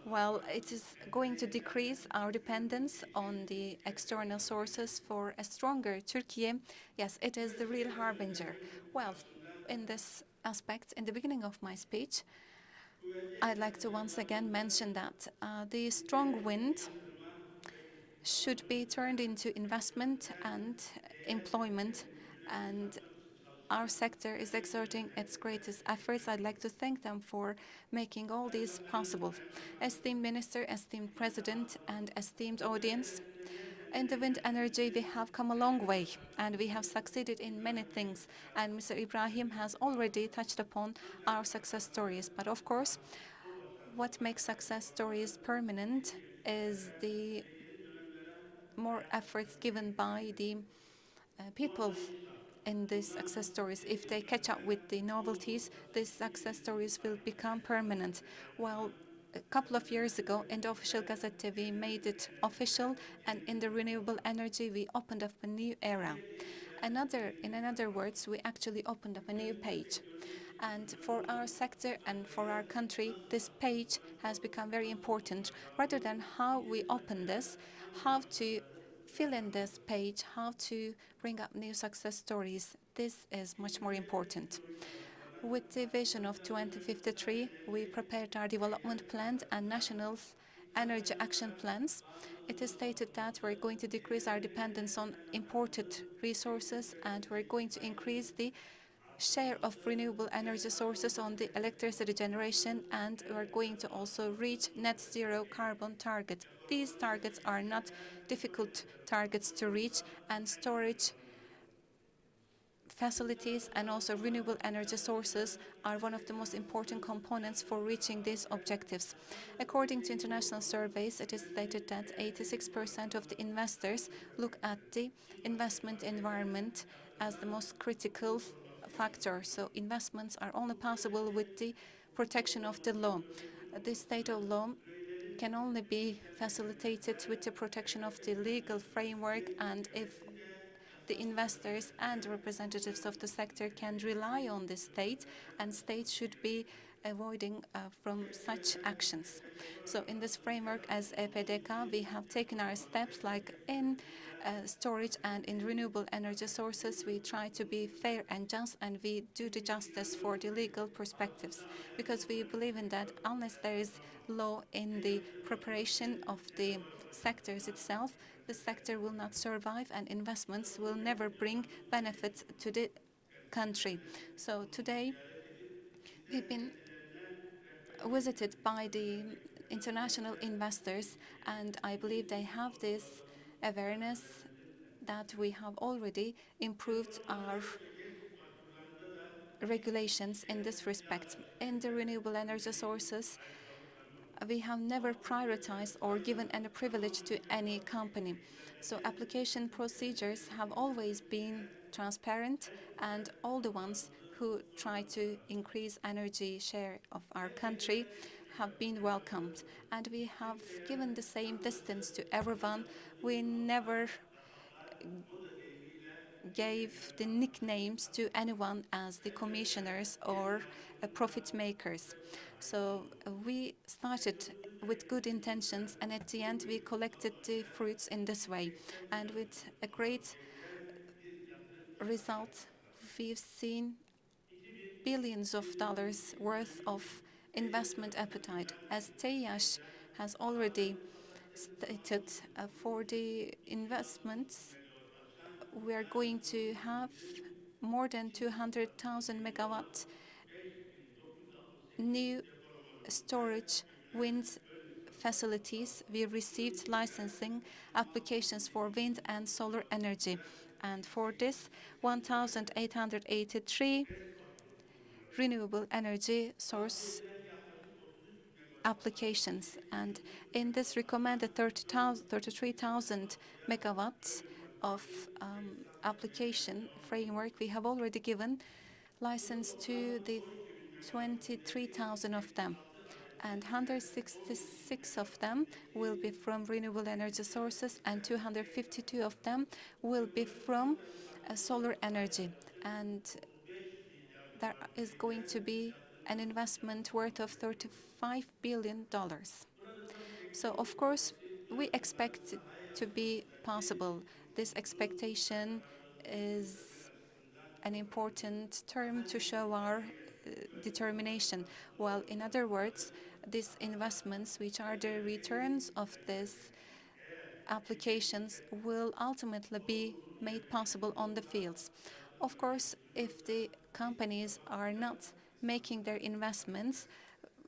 Well, it is going to decrease our dependence on the external sources for a stronger Turkey. Yes, it is the real harbinger. Well, in this aspect, in the beginning of my speech, I'd like to once again mention that the strong wind should be turned into investment and employment, and our sector is exerting its greatest efforts. I'd like to thank them for making all this possible. Esteemed Minister, esteemed President, and esteemed audience, in the wind energy, we have come a long way and we have succeeded in many things. And Mr. Ibrahim has already touched upon our success stories. But of course, what makes success stories permanent is the more efforts given by the people in these success stories. If they catch up with the novelties, these success stories will become permanent. Well, a couple of years ago, in the official Gazette, we made it official, and in the renewable energy, we opened up a new era. In other words, we actually opened up a new page. And for our sector and for our country, this page has become very important. Rather than how we open this, how to fill in this page, how to bring up new success stories, this is much more important. With the vision of 2053, we prepared our development plans and national energy action plans. It is stated that we're going to decrease our dependence on imported resources and we're going to increase the share of renewable energy sources on the electricity generation, and we're going to also reach net zero carbon target. These targets are not difficult targets to reach, and storage facilities and also renewable energy sources are one of the most important components for reaching these objectives. According to international surveys, it is stated that 86% of the investors look at the investment environment as the most critical factor. So investments are only possible with the protection of the law. This state of law can only be facilitated with the protection of the legal framework, and if the investors and representatives of the sector can rely on the state, and states should be avoiding from such actions. So in this framework, as EPDK, we have taken our steps like in storage and in renewable energy sources. We try to be fair and just, and we do the justice for the legal perspectives, because we believe in that unless there is law in the preparation of the sectors itself, the sector will not survive and investments will never bring benefits to the country. So today, we've been visited by the international investors, and I believe they have this awareness that we have already improved our regulations in this respect. In the renewable energy sources, we have never prioritized or given any privilege to any company. So application procedures have always been transparent, and all the ones who try to increase energy share of our country have been welcomed. And we have given the same distance to everyone. We never gave the nicknames to anyone as the commissioners or profit makers. So we started with good intentions, and at the end we collected the fruits in this way. And with a great result, we've seen billions of dollars worth of investment appetite. As TWEC has already stated, for the investments, we are going to have more than 200,000 megawatts new storage wind facilities. We received licensing applications for wind and solar energy. And for this, 1,883 renewable energy source applications. And in this recommended 33,000 megawatts of application framework, we have already given license to the 23,000 of them, and 166 of them will be from renewable energy sources, and 252 of them will be from solar energy. And there is going to be an investment worth of $35 billion. So, of course, we expect it to be possible. This expectation is an important term to show our determination. Well, in other words, these investments, which are the returns of these applications, will ultimately be made possible on the fields. Of course, if the companies are not making their investments,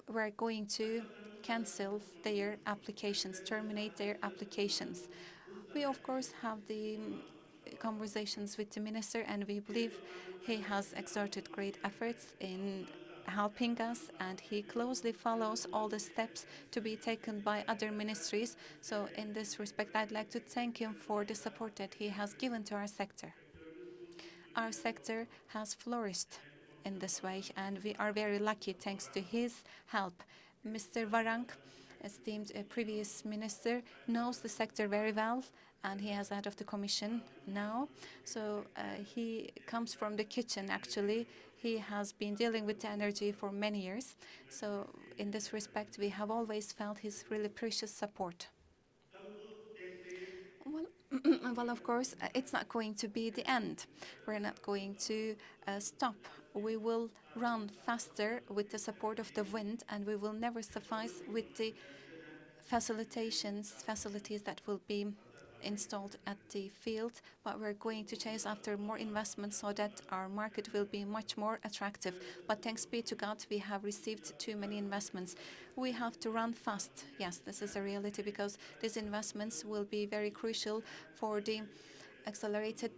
we're going to cancel their applications, terminate their applications. We, of course, have the conversations with the minister, and we believe he has exerted great efforts in helping us, and he closely follows all the steps to be taken by other ministries. So in this respect, I'd like to thank him for the support that he has given to our sector. Our sector has flourished in this way, and we are very lucky thanks to his help. Mr. Varank, esteemed previous minister, knows the sector very well, and he has head of the commission now. So he comes from the kitchen, actually. He has been dealing with the energy for many years. So in this respect, we have always felt his really precious support. Well, of course, it's not going to be the end. We're not going to stop. We will run faster with the support of the wind, and we will never suffice with the facilities that will be installed at the field, but we're going to chase after more investment so that our market will be much more attractive. But thanks be to God, we have received too many investments. We have to run fast. Yes, this is a reality, because these investments will be very crucial for the accelerated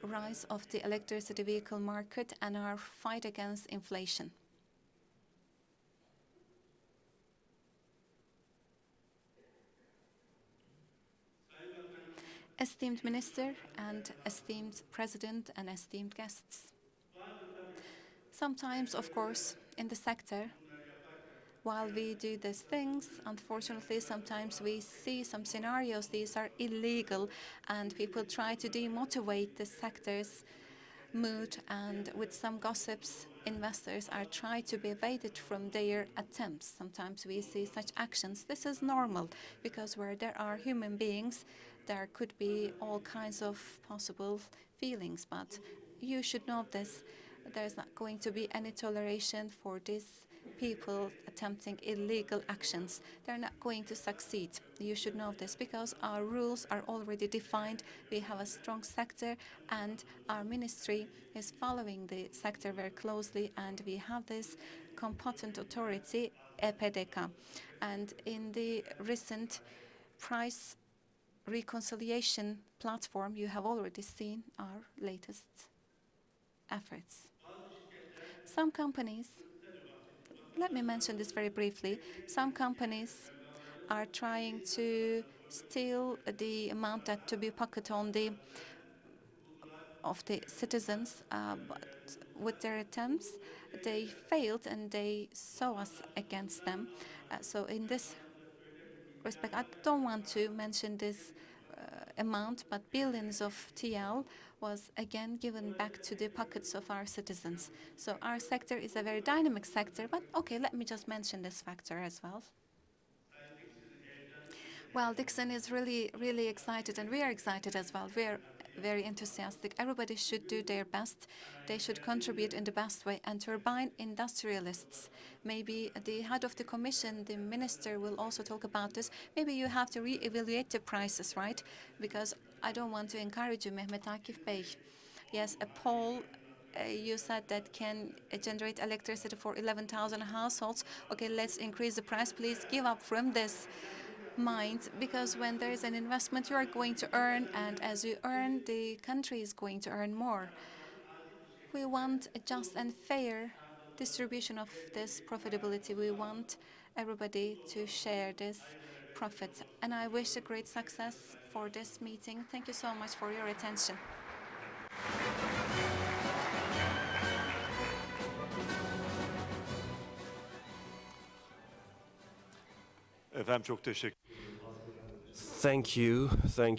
rise of the electricity vehicle market and our fight against inflation. Esteemed Minister and esteemed President and esteemed guests. Sometimes, of course, in the sector, while we do these things, unfortunately, sometimes we see some scenarios, these are illegal, and people try to demotivate the sector's mood, and with some gossips, investors are trying to be evaded from their attempts. Sometimes we see such actions. This is normal, because where there are human beings, there could be all kinds of possible feelings, but you should know this. There's not going to be any toleration for these people attempting illegal actions. They're not going to succeed. You should know this, because our rules are already defined. We have a strong sector, and our ministry is following the sector very closely, and we have this competent authority, EPDK. And in the recent price reconciliation platform, you have already seen our latest efforts. Some companies, let me mention this very briefly, some companies are trying to steal the amount that to be pocketed on the of the citizens, but with their attempts, they failed and they saw us against them. So in this respect, I don't want to mention this amount, but billions of TL was again given back to the pockets of our citizens. So our sector is a very dynamic sector, but okay, let me just mention this factor as well. Well, Dixon is really, really excited, and we are excited as well. We are very enthusiastic. Everybody should do their best. They should contribute in the best way. And turbine industrialists, maybe the head of the commission, the minister, will also talk about this. Maybe you have to re-evaluate the prices, right? Because I don't want to encourage you, Mehmet Akif Bey. Yes, a poll you said that can generate electricity for 11,000 households. Okay, let's increase the price. Please give up from this mind, because when there is an investment, you are going to earn, and as you earn, the country is going to earn more. We want a just and fair distribution of this profitability. We want everybody to share this profit. And I wish a great success for this meeting. Thank you so much for your attention. Efendim çok teşekkür. Thank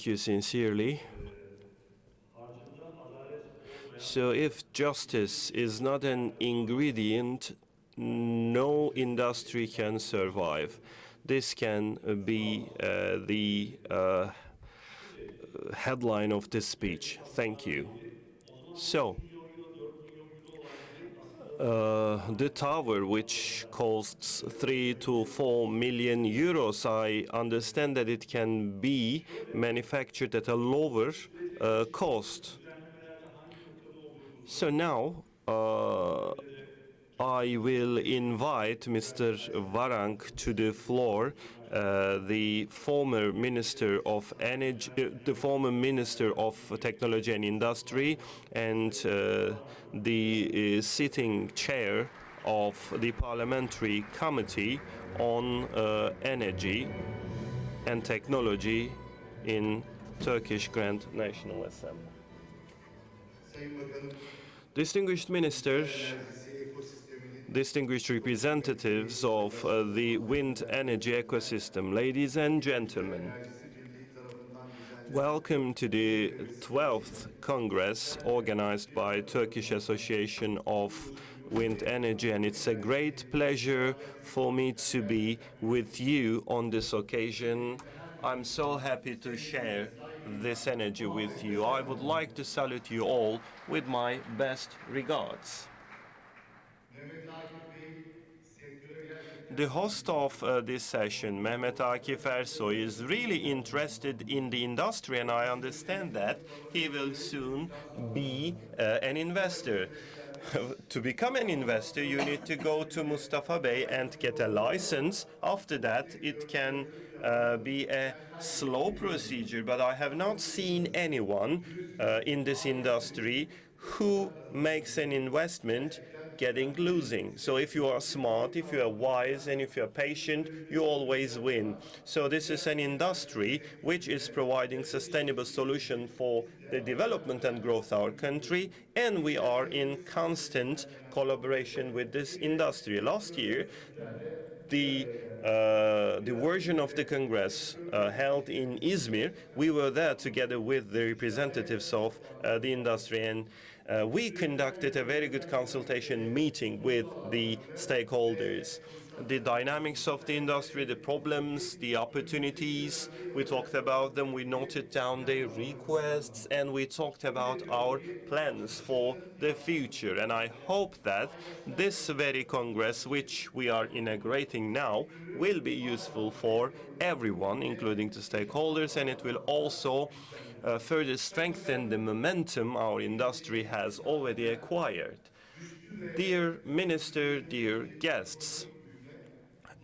you sincerely. So if justice is not an ingredient, no industry can survive. This can be the headline of this speech. Thank you. So, the tower, which costs 3 to 4 million euros, I understand that it can be manufactured at a lower cost. So now, I will invite Mr. Varank to the floor, the former Minister of Energy, the former Minister of Technology and Industry, and the sitting chair of the Parliamentary Committee on Energy and Technology in Turkish Grand National Assembly. Distinguished Minister, distinguished representatives of the wind energy ecosystem, ladies and gentlemen, welcome to the 12th Congress organized by Turkish Association of Wind Energy, and it's a great pleasure for me to be with you on this occasion. I'm so happy to share this energy with you. I would like to salute you all with my best regards. The host of this session, Mehmet Akif Ersoy, is really interested in the industry, and I understand that he will soon be an investor. To become an investor, you need to go to Mustafa Bey and get a license. After that, it can be a slow procedure, but I have not seen anyone in this industry who makes an investment getting losing. So if you are smart, if you are wise, and if you are patient, you always win. So this is an industry which is providing sustainable solution for the development and growth of our country, and we are in constant collaboration with this industry. Last year, the version of the Congress held in Izmir, we were there together with the representatives of the industry, and we conducted a very good consultation meeting with the stakeholders. The dynamics of the industry, the problems, the opportunities, we talked about them, we noted down their requests, and we talked about our plans for the future. And I hope that this very Congress, which we are inaugurating now, will be useful for everyone, including the stakeholders, and it will also further strengthen the momentum our industry has already acquired. Dear Minister, dear guests,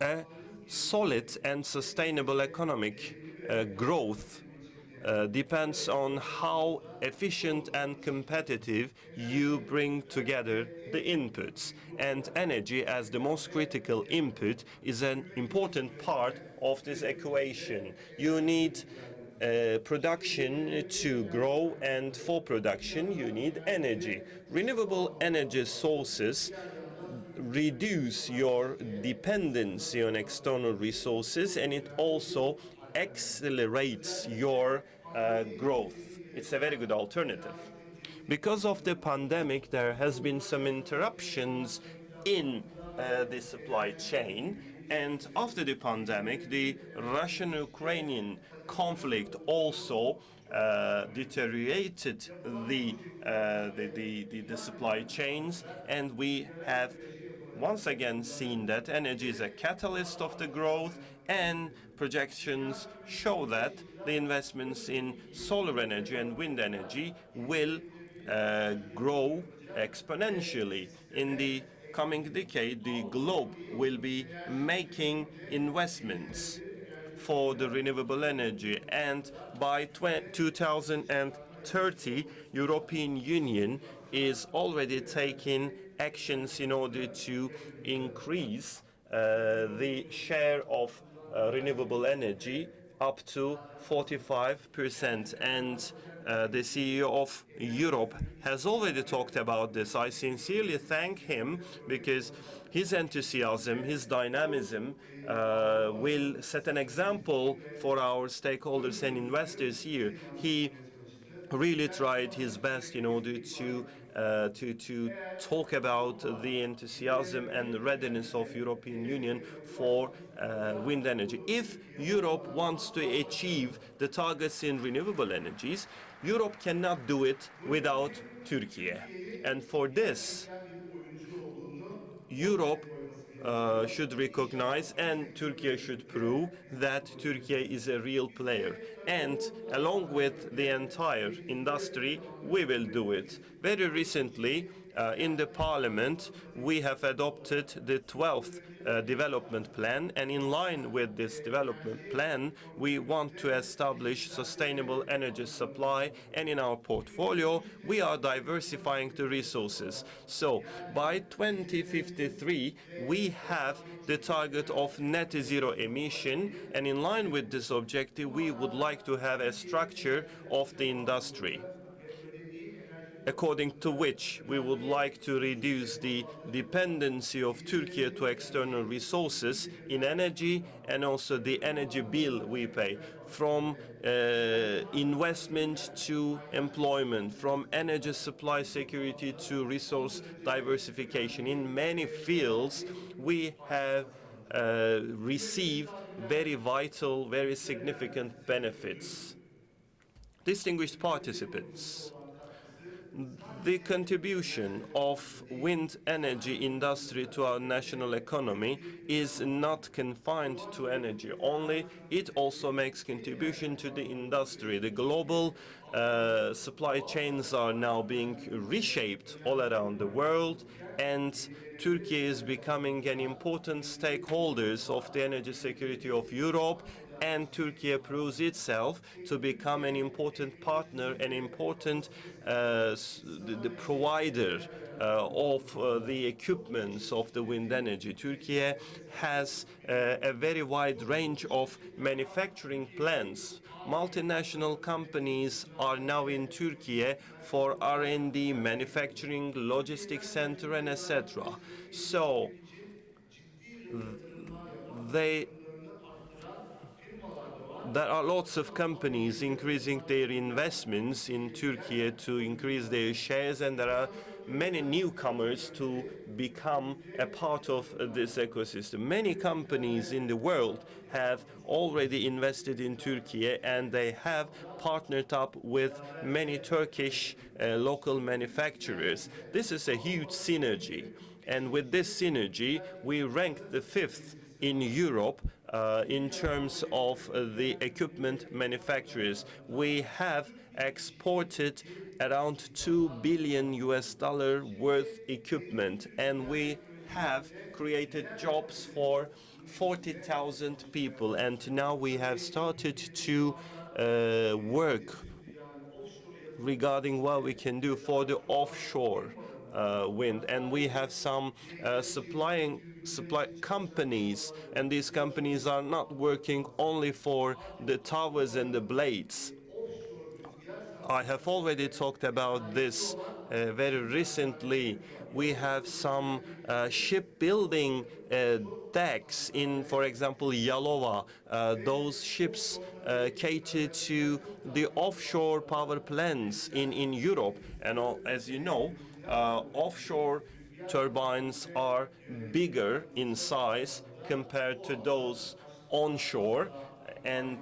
a solid and sustainable economic growth depends on how efficient and competitive you bring together the inputs. And energy, as the most critical input, is an important part of this equation. You need production to grow, and for production you need energy. Renewable energy sources reduce your dependency on external resources, and it also accelerates your growth. It's a very good alternative. Because of the pandemic, there has been some interruptions in the supply chain, and after the pandemic, the Russian-Ukrainian conflict also deteriorated the supply chains, and we have once again seen that energy is a catalyst of the growth, and projections show that the investments in solar energy and wind energy will grow exponentially. In the coming decade, the globe will be making investments for the renewable energy, and by 2030, European Union is already taking actions in order to increase the share of renewable energy up to 45%. And the CEO of Europe has already talked about this. I sincerely thank him, because his enthusiasm, his dynamism will set an example for our stakeholders and investors here. He really tried his best in order to to talk about the enthusiasm and readiness of European Union for wind energy. If Europe wants to achieve the targets in renewable energies, Europe cannot do it without Turkey. And for this, Europe should recognize and Turkey should prove that Turkey is a real player. And along with the entire industry, we will do it. Very recently, in the parliament, we have adopted the 12th development plan, and in line with this development plan, we want to establish sustainable energy supply, and in our portfolio, we are diversifying the resources. So by 2053, we have the target of net zero emission, and in line with this objective, we would like to have a structure of the industry according to which we would like to reduce the dependency of Turkey to external resources in energy and also the energy bill we pay, from investment to employment, from energy supply security to resource diversification. In many fields, we have received very vital, very significant benefits. Distinguished participants, the contribution of wind energy industry to our national economy is not confined to energy only. It also makes contribution to the industry. The global supply chains are now being reshaped all around the world, and Turkey is becoming an important stakeholder of the energy security of Europe, and Turkey proves itself to become an important partner, an important the provider of the equipments of the wind energy. Turkey has a very wide range of manufacturing plants. Multinational companies are now in Turkey for R&D, manufacturing, logistics center, and etc. So there are lots of companies increasing their investments in Turkey to increase their shares, and there are many newcomers to become a part of this ecosystem. Many companies in the world have already invested in Turkey, and they have partnered up with many Turkish local manufacturers. This is a huge synergy, and with this synergy, we ranked the 5th in Europe in terms of the equipment manufacturers. We have exported around $2 billion worth equipment, and we have created jobs for 40,000 people, and now we have started to work regarding what we can do for the offshore wind, and we have some supply companies, and these companies are not working only for the towers and the blades. I have already talked about this very recently. We have some shipbuilding decks in, for example, Yalova. Those ships cater to the offshore power plants in Europe. And as you know, offshore turbines are bigger in size compared to those onshore, and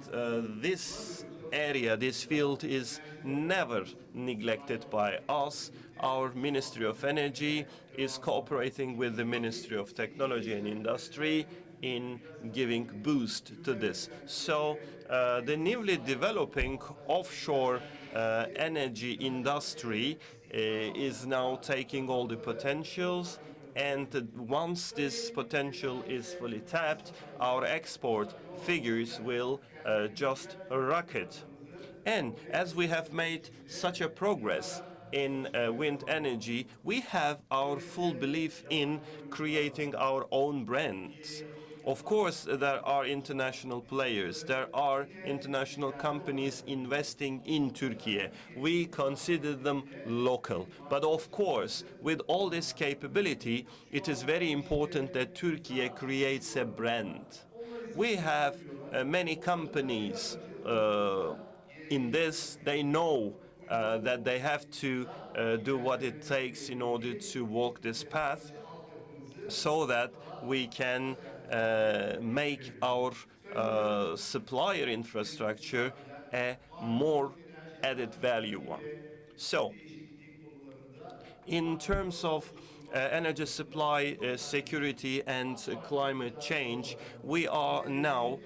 this area, this field is never neglected by us. Our Ministry of Energy is cooperating with the Ministry of Technology and Industry in giving boost to this. So the newly developing offshore energy industry is now taking all the potentials, and once this potential is fully tapped, our export figures will just rocket. And as we have made such a progress in wind energy, we have our full belief in creating our own brands. Of course, there are international players. There are international companies investing in Turkey. We consider them local. But of course, with all this capability, it is very important that Turkey creates a brand. We have many companies in this. They know that they have to do what it takes in order to walk this path, so that we can make our supplier infrastructure a more added value one. So, in terms of energy supply security and climate change, we are now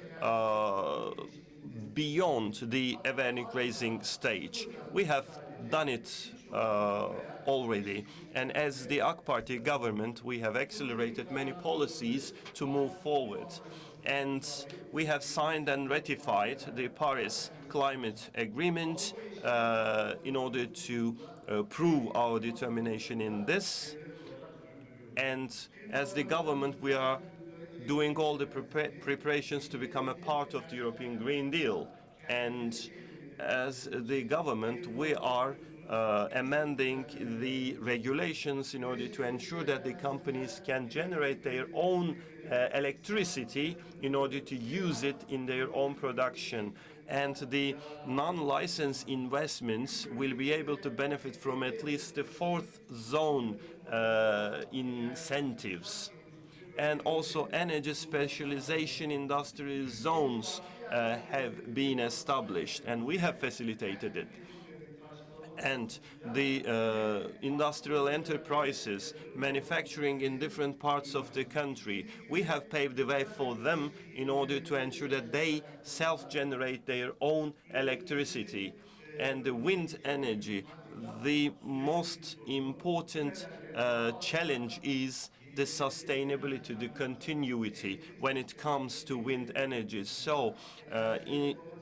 beyond the awareness raising stage. We have done it already, and as the AK Party government, we have accelerated many policies to move forward. And we have signed and ratified the Paris Climate Agreement in order to prove our determination in this. And as the government, we are doing all the preparations to become a part of the European Green Deal. And as the government, we are amending the regulations in order to ensure that the companies can generate their own electricity in order to use it in their own production. And the non-licensed investments will be able to benefit from at least the fourth zone incentives. And also energy specialization industry zones have been established, and we have facilitated it. And the industrial enterprises manufacturing in different parts of the country, we have paved the way for them in order to ensure that they self-generate their own electricity. And the wind energy, the most important challenge is the sustainability, the continuity when it comes to wind energy. So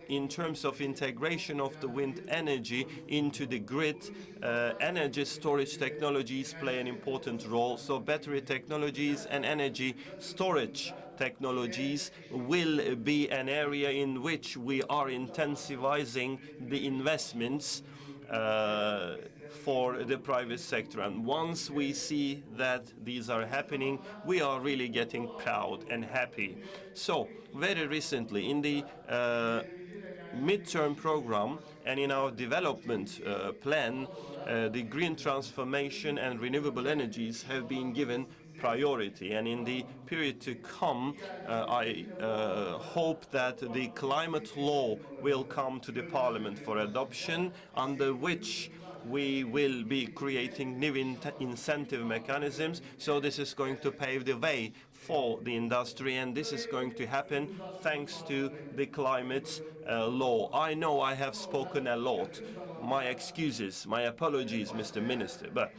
in terms of integration of the wind energy into the grid, energy storage technologies play an important role. So battery technologies and energy storage technologies will be an area in which we are intensifying the investments for the private sector. And once we see that these are happening, we are really getting proud and happy. So, very recently, in the midterm program and in our development plan, the green transformation and renewable energies have been given priority. And in the period to come, I hope that the climate law will come to the Parliament for adoption, under which we will be creating new incentive mechanisms. So this is going to pave the way for the industry, and this is going to happen thanks to the climate law. I know I have spoken a lot. My excuses, my apologies, Mr. Minister, but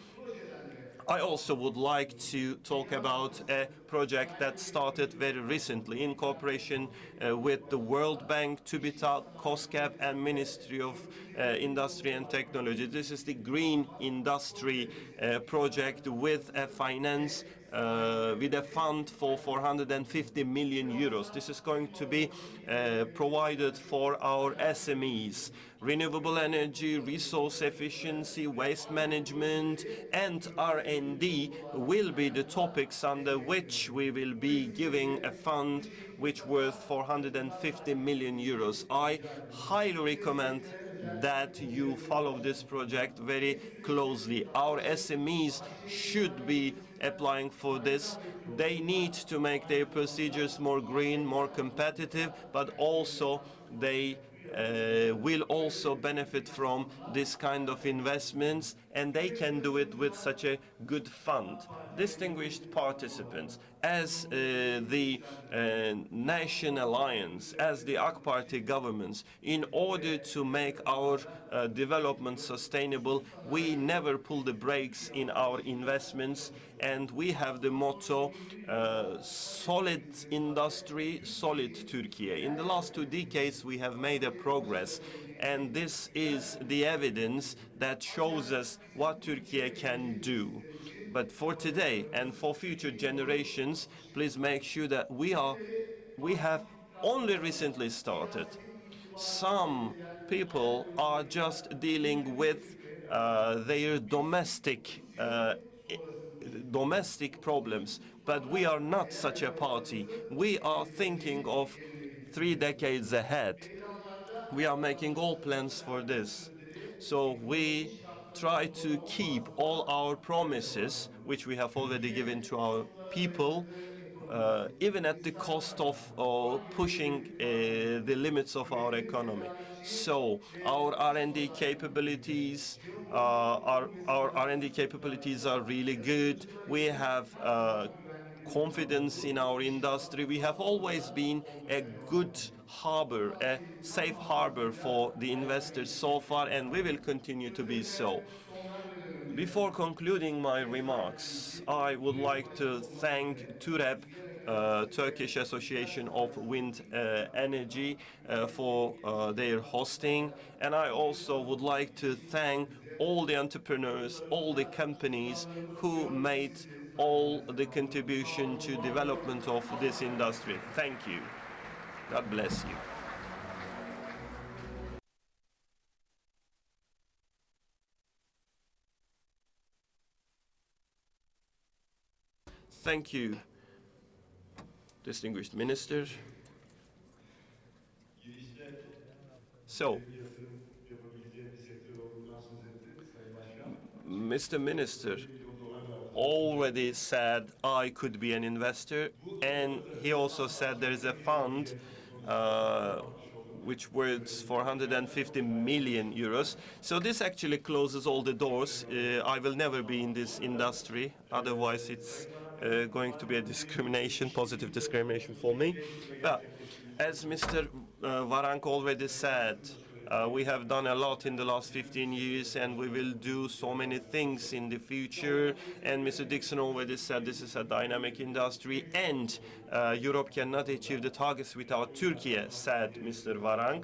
I also would like to talk about a project that started very recently in cooperation with the World Bank, TÜBİTAK, COSGAP, and Ministry of Industry and Technology. This is the Green Industry project with a finance with a fund for 450 million euros. This is going to be provided for our SMEs. Renewable energy, resource efficiency, waste management, and R&D will be the topics under which we will be giving a fund which worth 450 million euros. I highly recommend that you follow this project very closely. Our SMEs should be applying for this. They need to make their procedures more green, more competitive, but also they will also benefit from this kind of investments, and they can do it with such a good fund. Distinguished participants, as the Nation Alliance, as the AK Party governments, in order to make our development sustainable, we never pull the brakes in our investments, and we have the motto, solid industry, solid Turkey. In the last 2 decades, we have made a progress, and this is the evidence that shows us what Turkey can do. But for today and for future generations, please make sure that we have only recently started. Some people are just dealing with their domestic problems, but we are not such a party. We are thinking of 3 decades ahead. We are making all plans for this. So we try to keep all our promises, which we have already given to our people, even at the cost of pushing the limits of our economy. So our R&D capabilities, our R&D capabilities are really good. We have confidence in our industry. We have always been a good harbor, a safe harbor for the investors so far, and we will continue to be so. Before concluding my remarks, I would like to thank TÜREP, Turkish Association of Wind Energy, for their hosting. And I also would like to thank all the entrepreneurs, all the companies who made all the contribution to development of this industry. Thank you. God bless you. Thank you, distinguished minister. So, Mr. Minister already said I could be an investor, and he also said there is a fund which worth 450 million euros. So this actually closes all the doors. I will never be in this industry, otherwise it's going to be a discrimination, positive discrimination for me. But as Mr. Varank already said, we have done a lot in the last 15 years, and we will do so many things in the future. And Mr. Dixon already said this is a dynamic industry, and Europe cannot achieve the targets without Turkey, said Mr. Varank.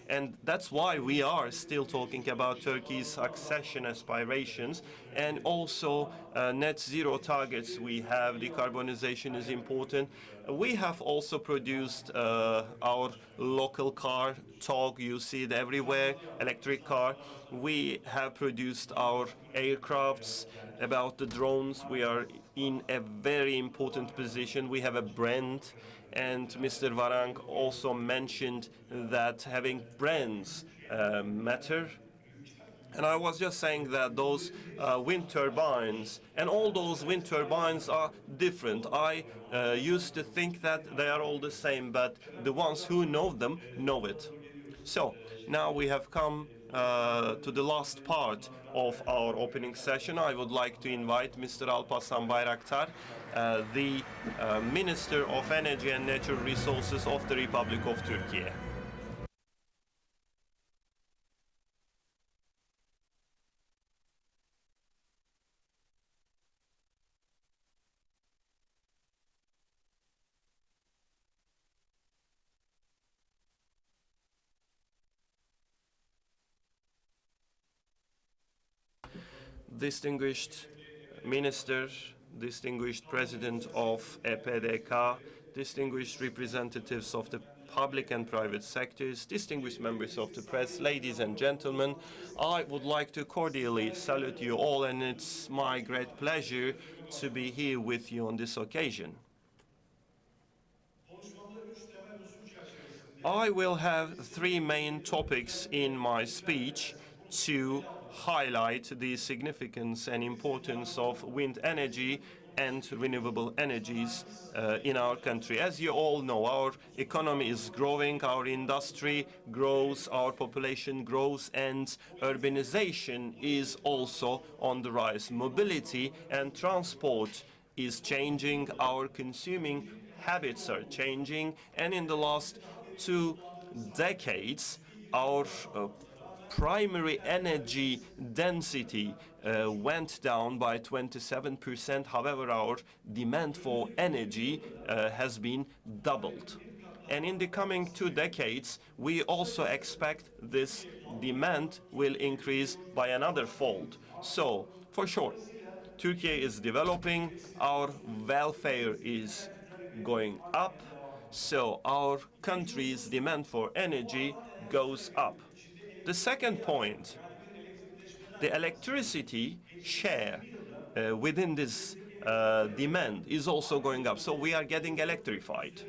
And that's why we are still talking about Turkey's accession aspirations and also net zero targets. We have decarbonization is important. We have also produced our local car, TWEC, you see it everywhere, electric car. We have produced our aircrafts. About the drones, we are in a very important position. We have a brand, and Mr. Varank also mentioned that having brands matter. And I was just saying that those wind turbines, and all those wind turbines are different. I used to think that they are all the same, but the ones who know them know it. So now we have come to the last part of our opening session. I would like to invite Mr. Alparslan Bayraktar, the Minister of Energy and Natural Resources of the Republic of Turkey. Distinguished Minister, distinguished President of EPDK, distinguished representatives of the public and private sectors, distinguished members of the press, ladies and gentlemen, I would like to cordially salute you all, and it's my great pleasure to be here with you on this occasion. I will have three main topics in my speech to highlight the significance and importance of wind energy and renewable energies in our country. As you all know, our economy is growing, our industry grows, our population grows, and urbanization is also on the rise. Mobility and transport is changing, our consuming habits are changing, and in the last 2 decades, our primary energy density went down by 27%. However, our demand for energy has been doubled. And in the coming 2 decades, we also expect this demand will increase by another fold. So, for sure, Turkey is developing, our welfare is going up, so our country's demand for energy goes up. The second point, the electricity share within this demand is also going up. So we are getting electrified.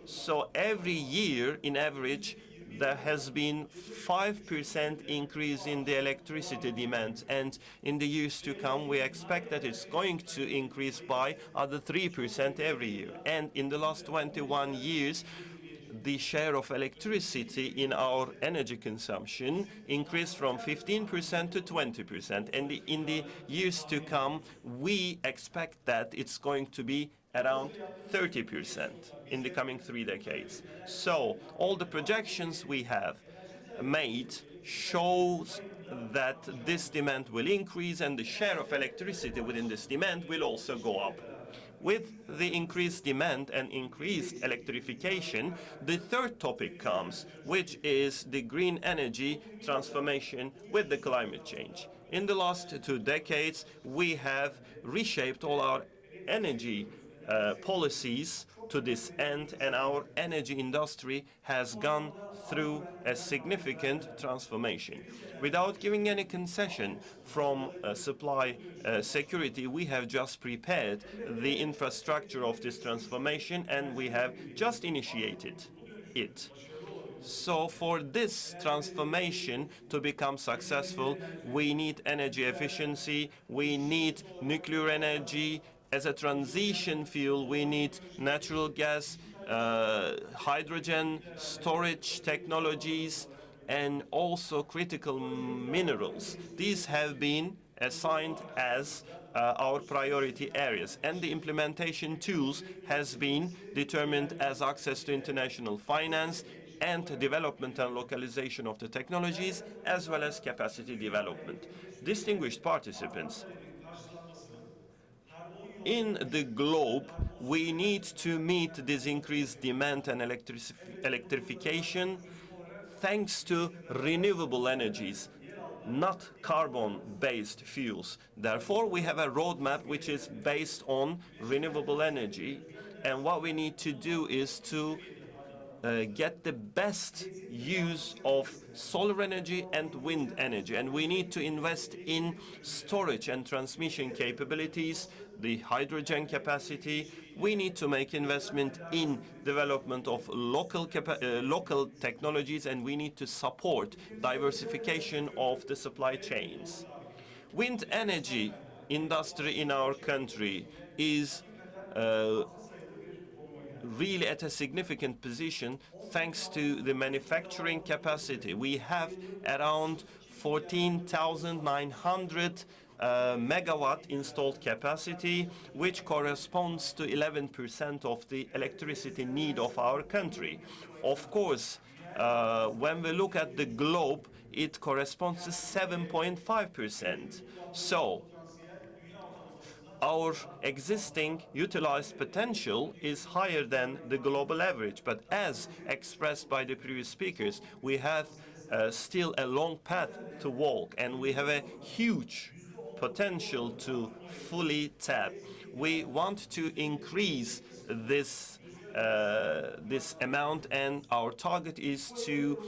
So every year, in average, there has been 5% increase in the electricity demand, and in the years to come we expect that it's going to increase by other 3% every year. And in the last 21 years, the share of electricity in our energy consumption increased from 15% to 20%. And in the years to come, we expect that it's going to be around 30% in the coming 3 decades. So all the projections we have made shows that this demand will increase and the share of electricity within this demand will also go up. With the increased demand and increased electrification, the third topic comes, which is the green energy transformation with the climate change. In the last 2 decades, we have reshaped all our energy policies to this end, and our energy industry has gone through a significant transformation. Without giving any concession from supply security, we have just prepared the infrastructure of this transformation and we have just initiated it. So for this transformation to become successful, we need energy efficiency, we need nuclear energy. As a transition fuel, we need natural gas, hydrogen, storage technologies, and also critical minerals. These have been assigned as our priority areas, and the implementation tools has been determined as access to international finance and development and localization of the technologies, as well as capacity development. Distinguished participants, in the globe, we need to meet this increased demand and electrification thanks to renewable energies, not carbon-based fuels. Therefore, we have a roadmap which is based on renewable energy, and what we need to do is to get the best use of solar energy and wind energy, and we need to invest in storage and transmission capabilities, the hydrogen capacity. We need to make investment in development of local technologies, and we need to support diversification of the supply chains. Wind energy industry in our country is really at a significant position thanks to the manufacturing capacity. We have around 14,900 megawatt installed capacity, which corresponds to 11% of the electricity need of our country. Of course, when we look at the globe, it corresponds to 7.5%. So, our existing utilized potential is higher than the global average, but as expressed by the previous speakers, we have still a long path to walk, and we have a huge potential to fully tap. We want to increase this amount, and our target is to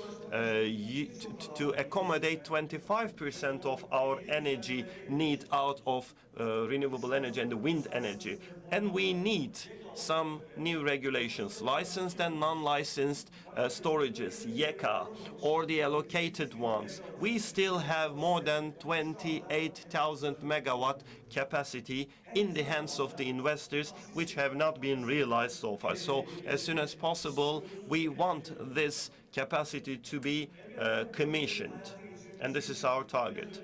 accommodate 25% of our energy need out of renewable energy and the wind energy. And we need some new regulations, licensed and non-licensed storages, YECA, or the allocated ones. We still have more than 28,000 megawatt capacity in the hands of the investors, which have not been realized so far. So as soon as possible, we want this capacity to be commissioned, and this is our target.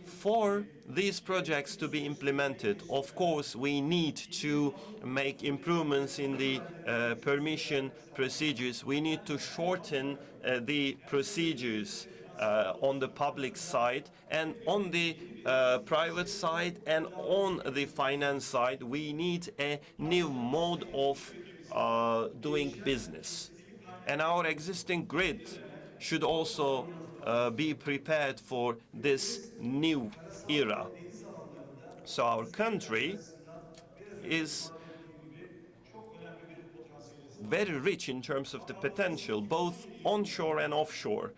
For these projects to be implemented, of course, we need to make improvements in the permission procedures. We need to shorten the procedures on the public side, and on the private side and on the finance side, we need a new mode of doing business. And our existing grid should also be prepared for this new era. So our country is very rich in terms of the potential, both onshore and offshore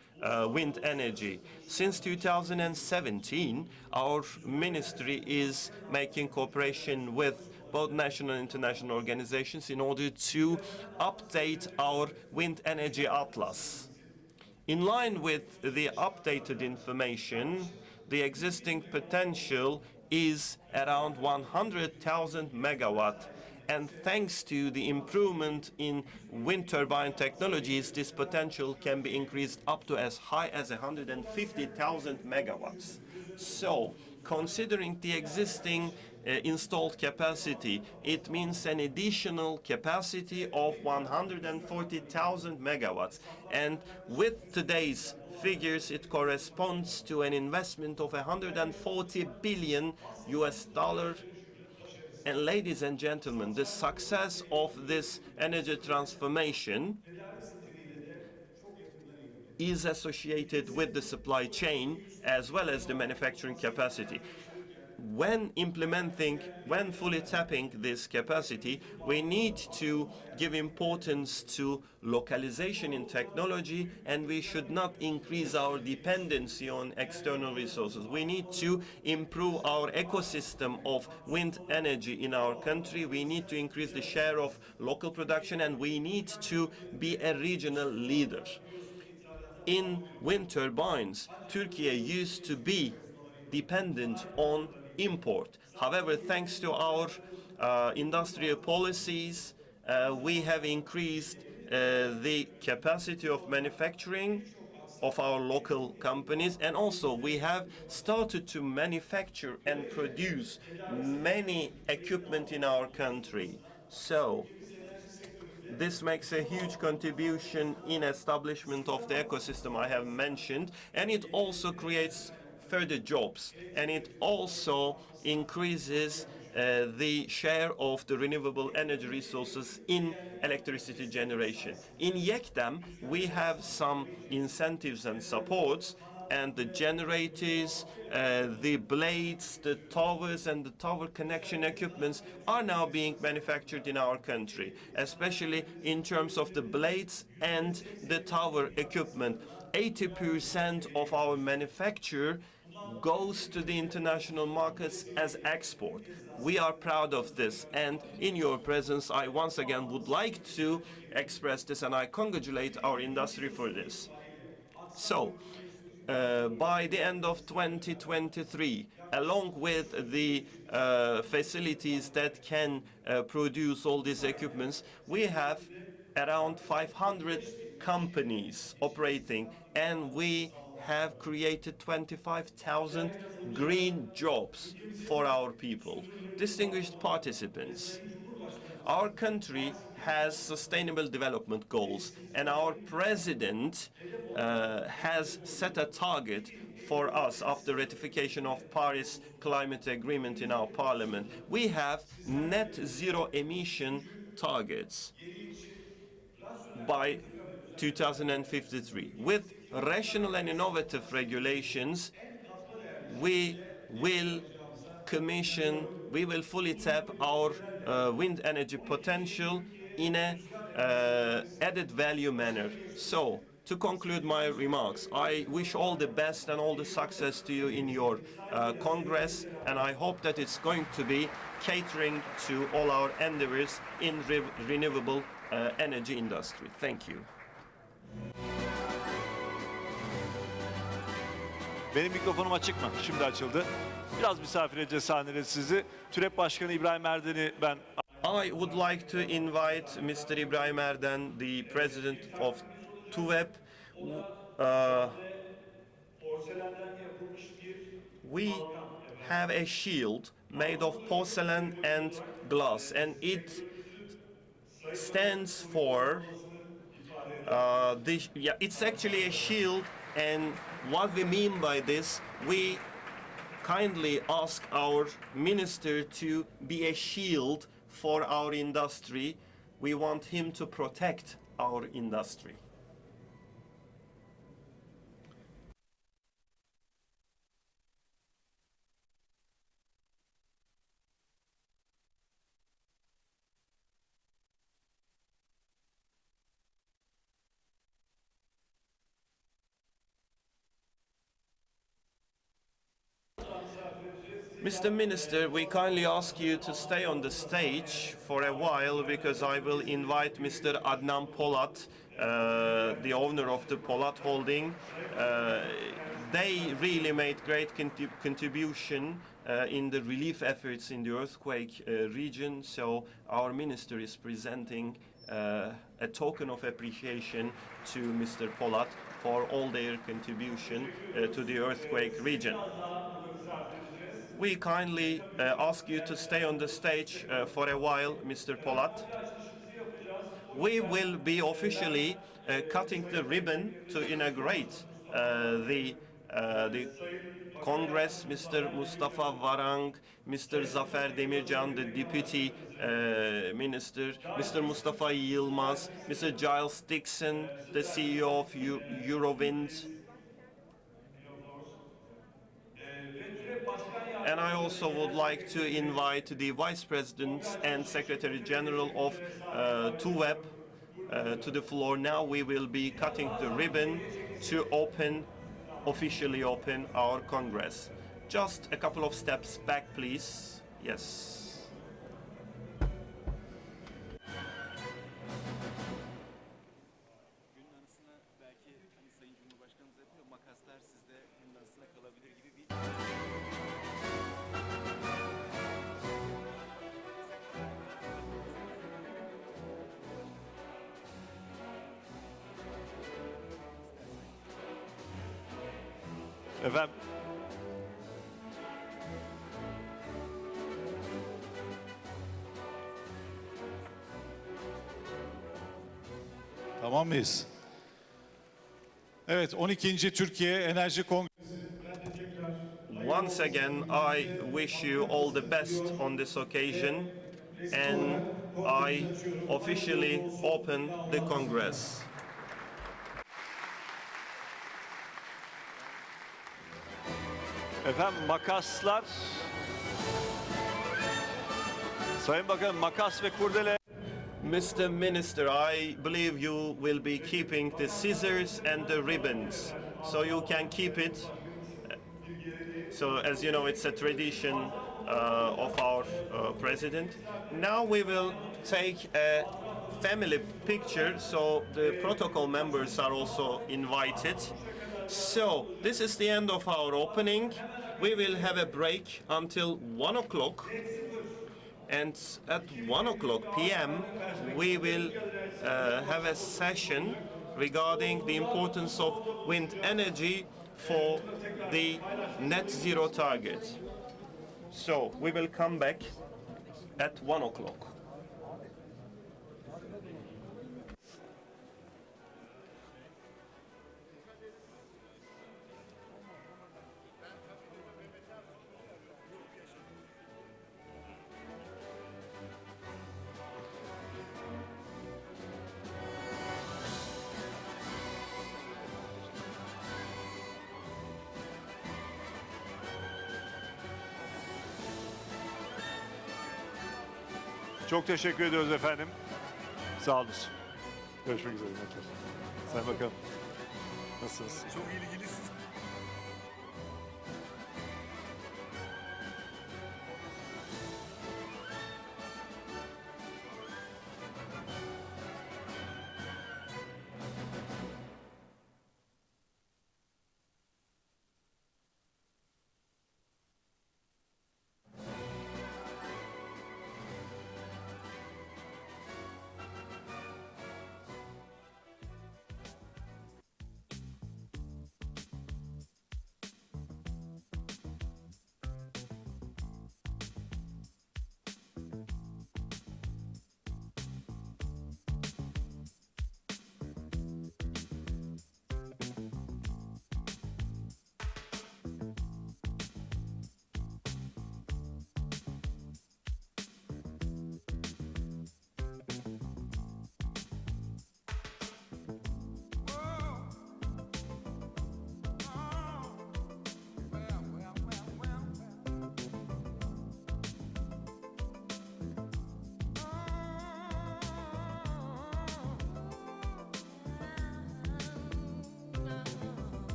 wind energy. Since 2017, our ministry is making cooperation with both national and international organizations in order to update our wind energy atlas. In line with the updated information, the existing potential is around 100,000 megawatt. And thanks to the improvement in wind turbine technologies, this potential can be increased up to as high as 150,000 megawatts. So, considering the existing installed capacity, it means an additional capacity of 140,000 megawatts. And with today's figures, it corresponds to an investment of 140 billion US dollar. And ladies and gentlemen, the success of this energy transformation is associated with the supply chain as well as the manufacturing capacity. When fully tapping this capacity, we need to give importance to localization in technology, and we should not increase our dependency on external resources. We need to improve our ecosystem of wind energy in our country. We need to increase the share of local production, and we need to be a regional leader. In wind turbines, Turkey used to be dependent on import. However, thanks to our industrial policies, we have increased the capacity of manufacturing of our local companies, and also we have started to manufacture and produce many equipment in our country. So this makes a huge contribution in establishment of the ecosystem I have mentioned, and it also creates further jobs, and it also increases the share of the renewable energy resources in electricity generation. In YEKDEM, we have some incentives and supports, and the generators, the blades, the towers, and the tower connection equipments are now being manufactured in our country, especially in terms of the blades and the tower equipment. 80% of our manufacture goes to the international markets as export. We are proud of this, and in your presence, I once again would like to express this, and I congratulate our industry for this. So, by the end of 2023, along with the facilities that can produce all these equipments, we have around 500 companies operating, and we have created 25,000 green jobs for our people. Distinguished participants, our country has sustainable development goals, and our president has set a target for us after ratification of Paris Climate Agreement in our parliament. We have net zero emission targets by 2053. With rational and innovative regulations, we will fully tap our wind energy potential in a added value manner. So, to conclude my remarks, I wish all the best and all the success to you in your Congress, and I hope that it's going to be catering to all our endeavors in renewable energy industry. Thank you. Benim mikrofonum açık mı? Şimdi açıldı. Biraz misafir edeceğiz sahnede sizi. TÜREP Başkanı İbrahim Erden'i ben... I would like to invite Mr. Ibrahim Erden, the president of TWEC. We have a shield made of porcelain and glass, and it stands for it's actually a shield, and what we mean by this, we kindly ask our minister to be a shield for our industry. We want him to protect our industry. Mr. Minister, we kindly ask you to stay on the stage for a while because I will invite Mr. Adnan Polat, the owner of the Polat Holding. They really made great contribution in the relief efforts in the earthquake region, so our minister is presenting a token of appreciation to Mr. Polat for all their contribution to the earthquake region. We kindly ask you to stay on the stage for a while, Mr. Polat. We will be officially cutting the ribbon to inaugurate the Congress. Mr. Mustafa Varang, Mr. Zafer Demircan, the Deputy Minister, Mr. Mustafa Yilmaz, Mr. Giles Dixon, the CEO of Eurowind. And I also would like to invite the Vice President and Secretary General of TWEC to the floor. Now we will be cutting the ribbon to officially open our Congress. Just a couple of steps back, please. Yes. Günün anısına belki hani Sayın Cumhurbaşkanımız yapıyor, makaslar sizde günün anısına kalabilir gibi bir... Efendim, Tamam mıyız? Evet, 12. Türkiye Enerji Kongresi. Once again, I wish you all the best on this occasion, and I officially open the Congress. efendim makaslar. Sayın Bakanım, makas ve kurdele. Mr. Minister, I believe you will be keeping the scissors and the ribbons, so you can keep it. So, as you know, it's a tradition of our president. Now we will take a family picture, so the protocol members are also invited. So, this is the end of our opening. We will have a break until 1 o'clock. And at 1 o'clock p.m. we will have a session regarding the importance of wind energy for the net zero target. So we will come back at 1 o'clock. Çok teşekkür ediyoruz efendim. Sağ olun. Görüşmek üzere. Sayın Bakanım. Nasılsınız? Çok ilgilisiz.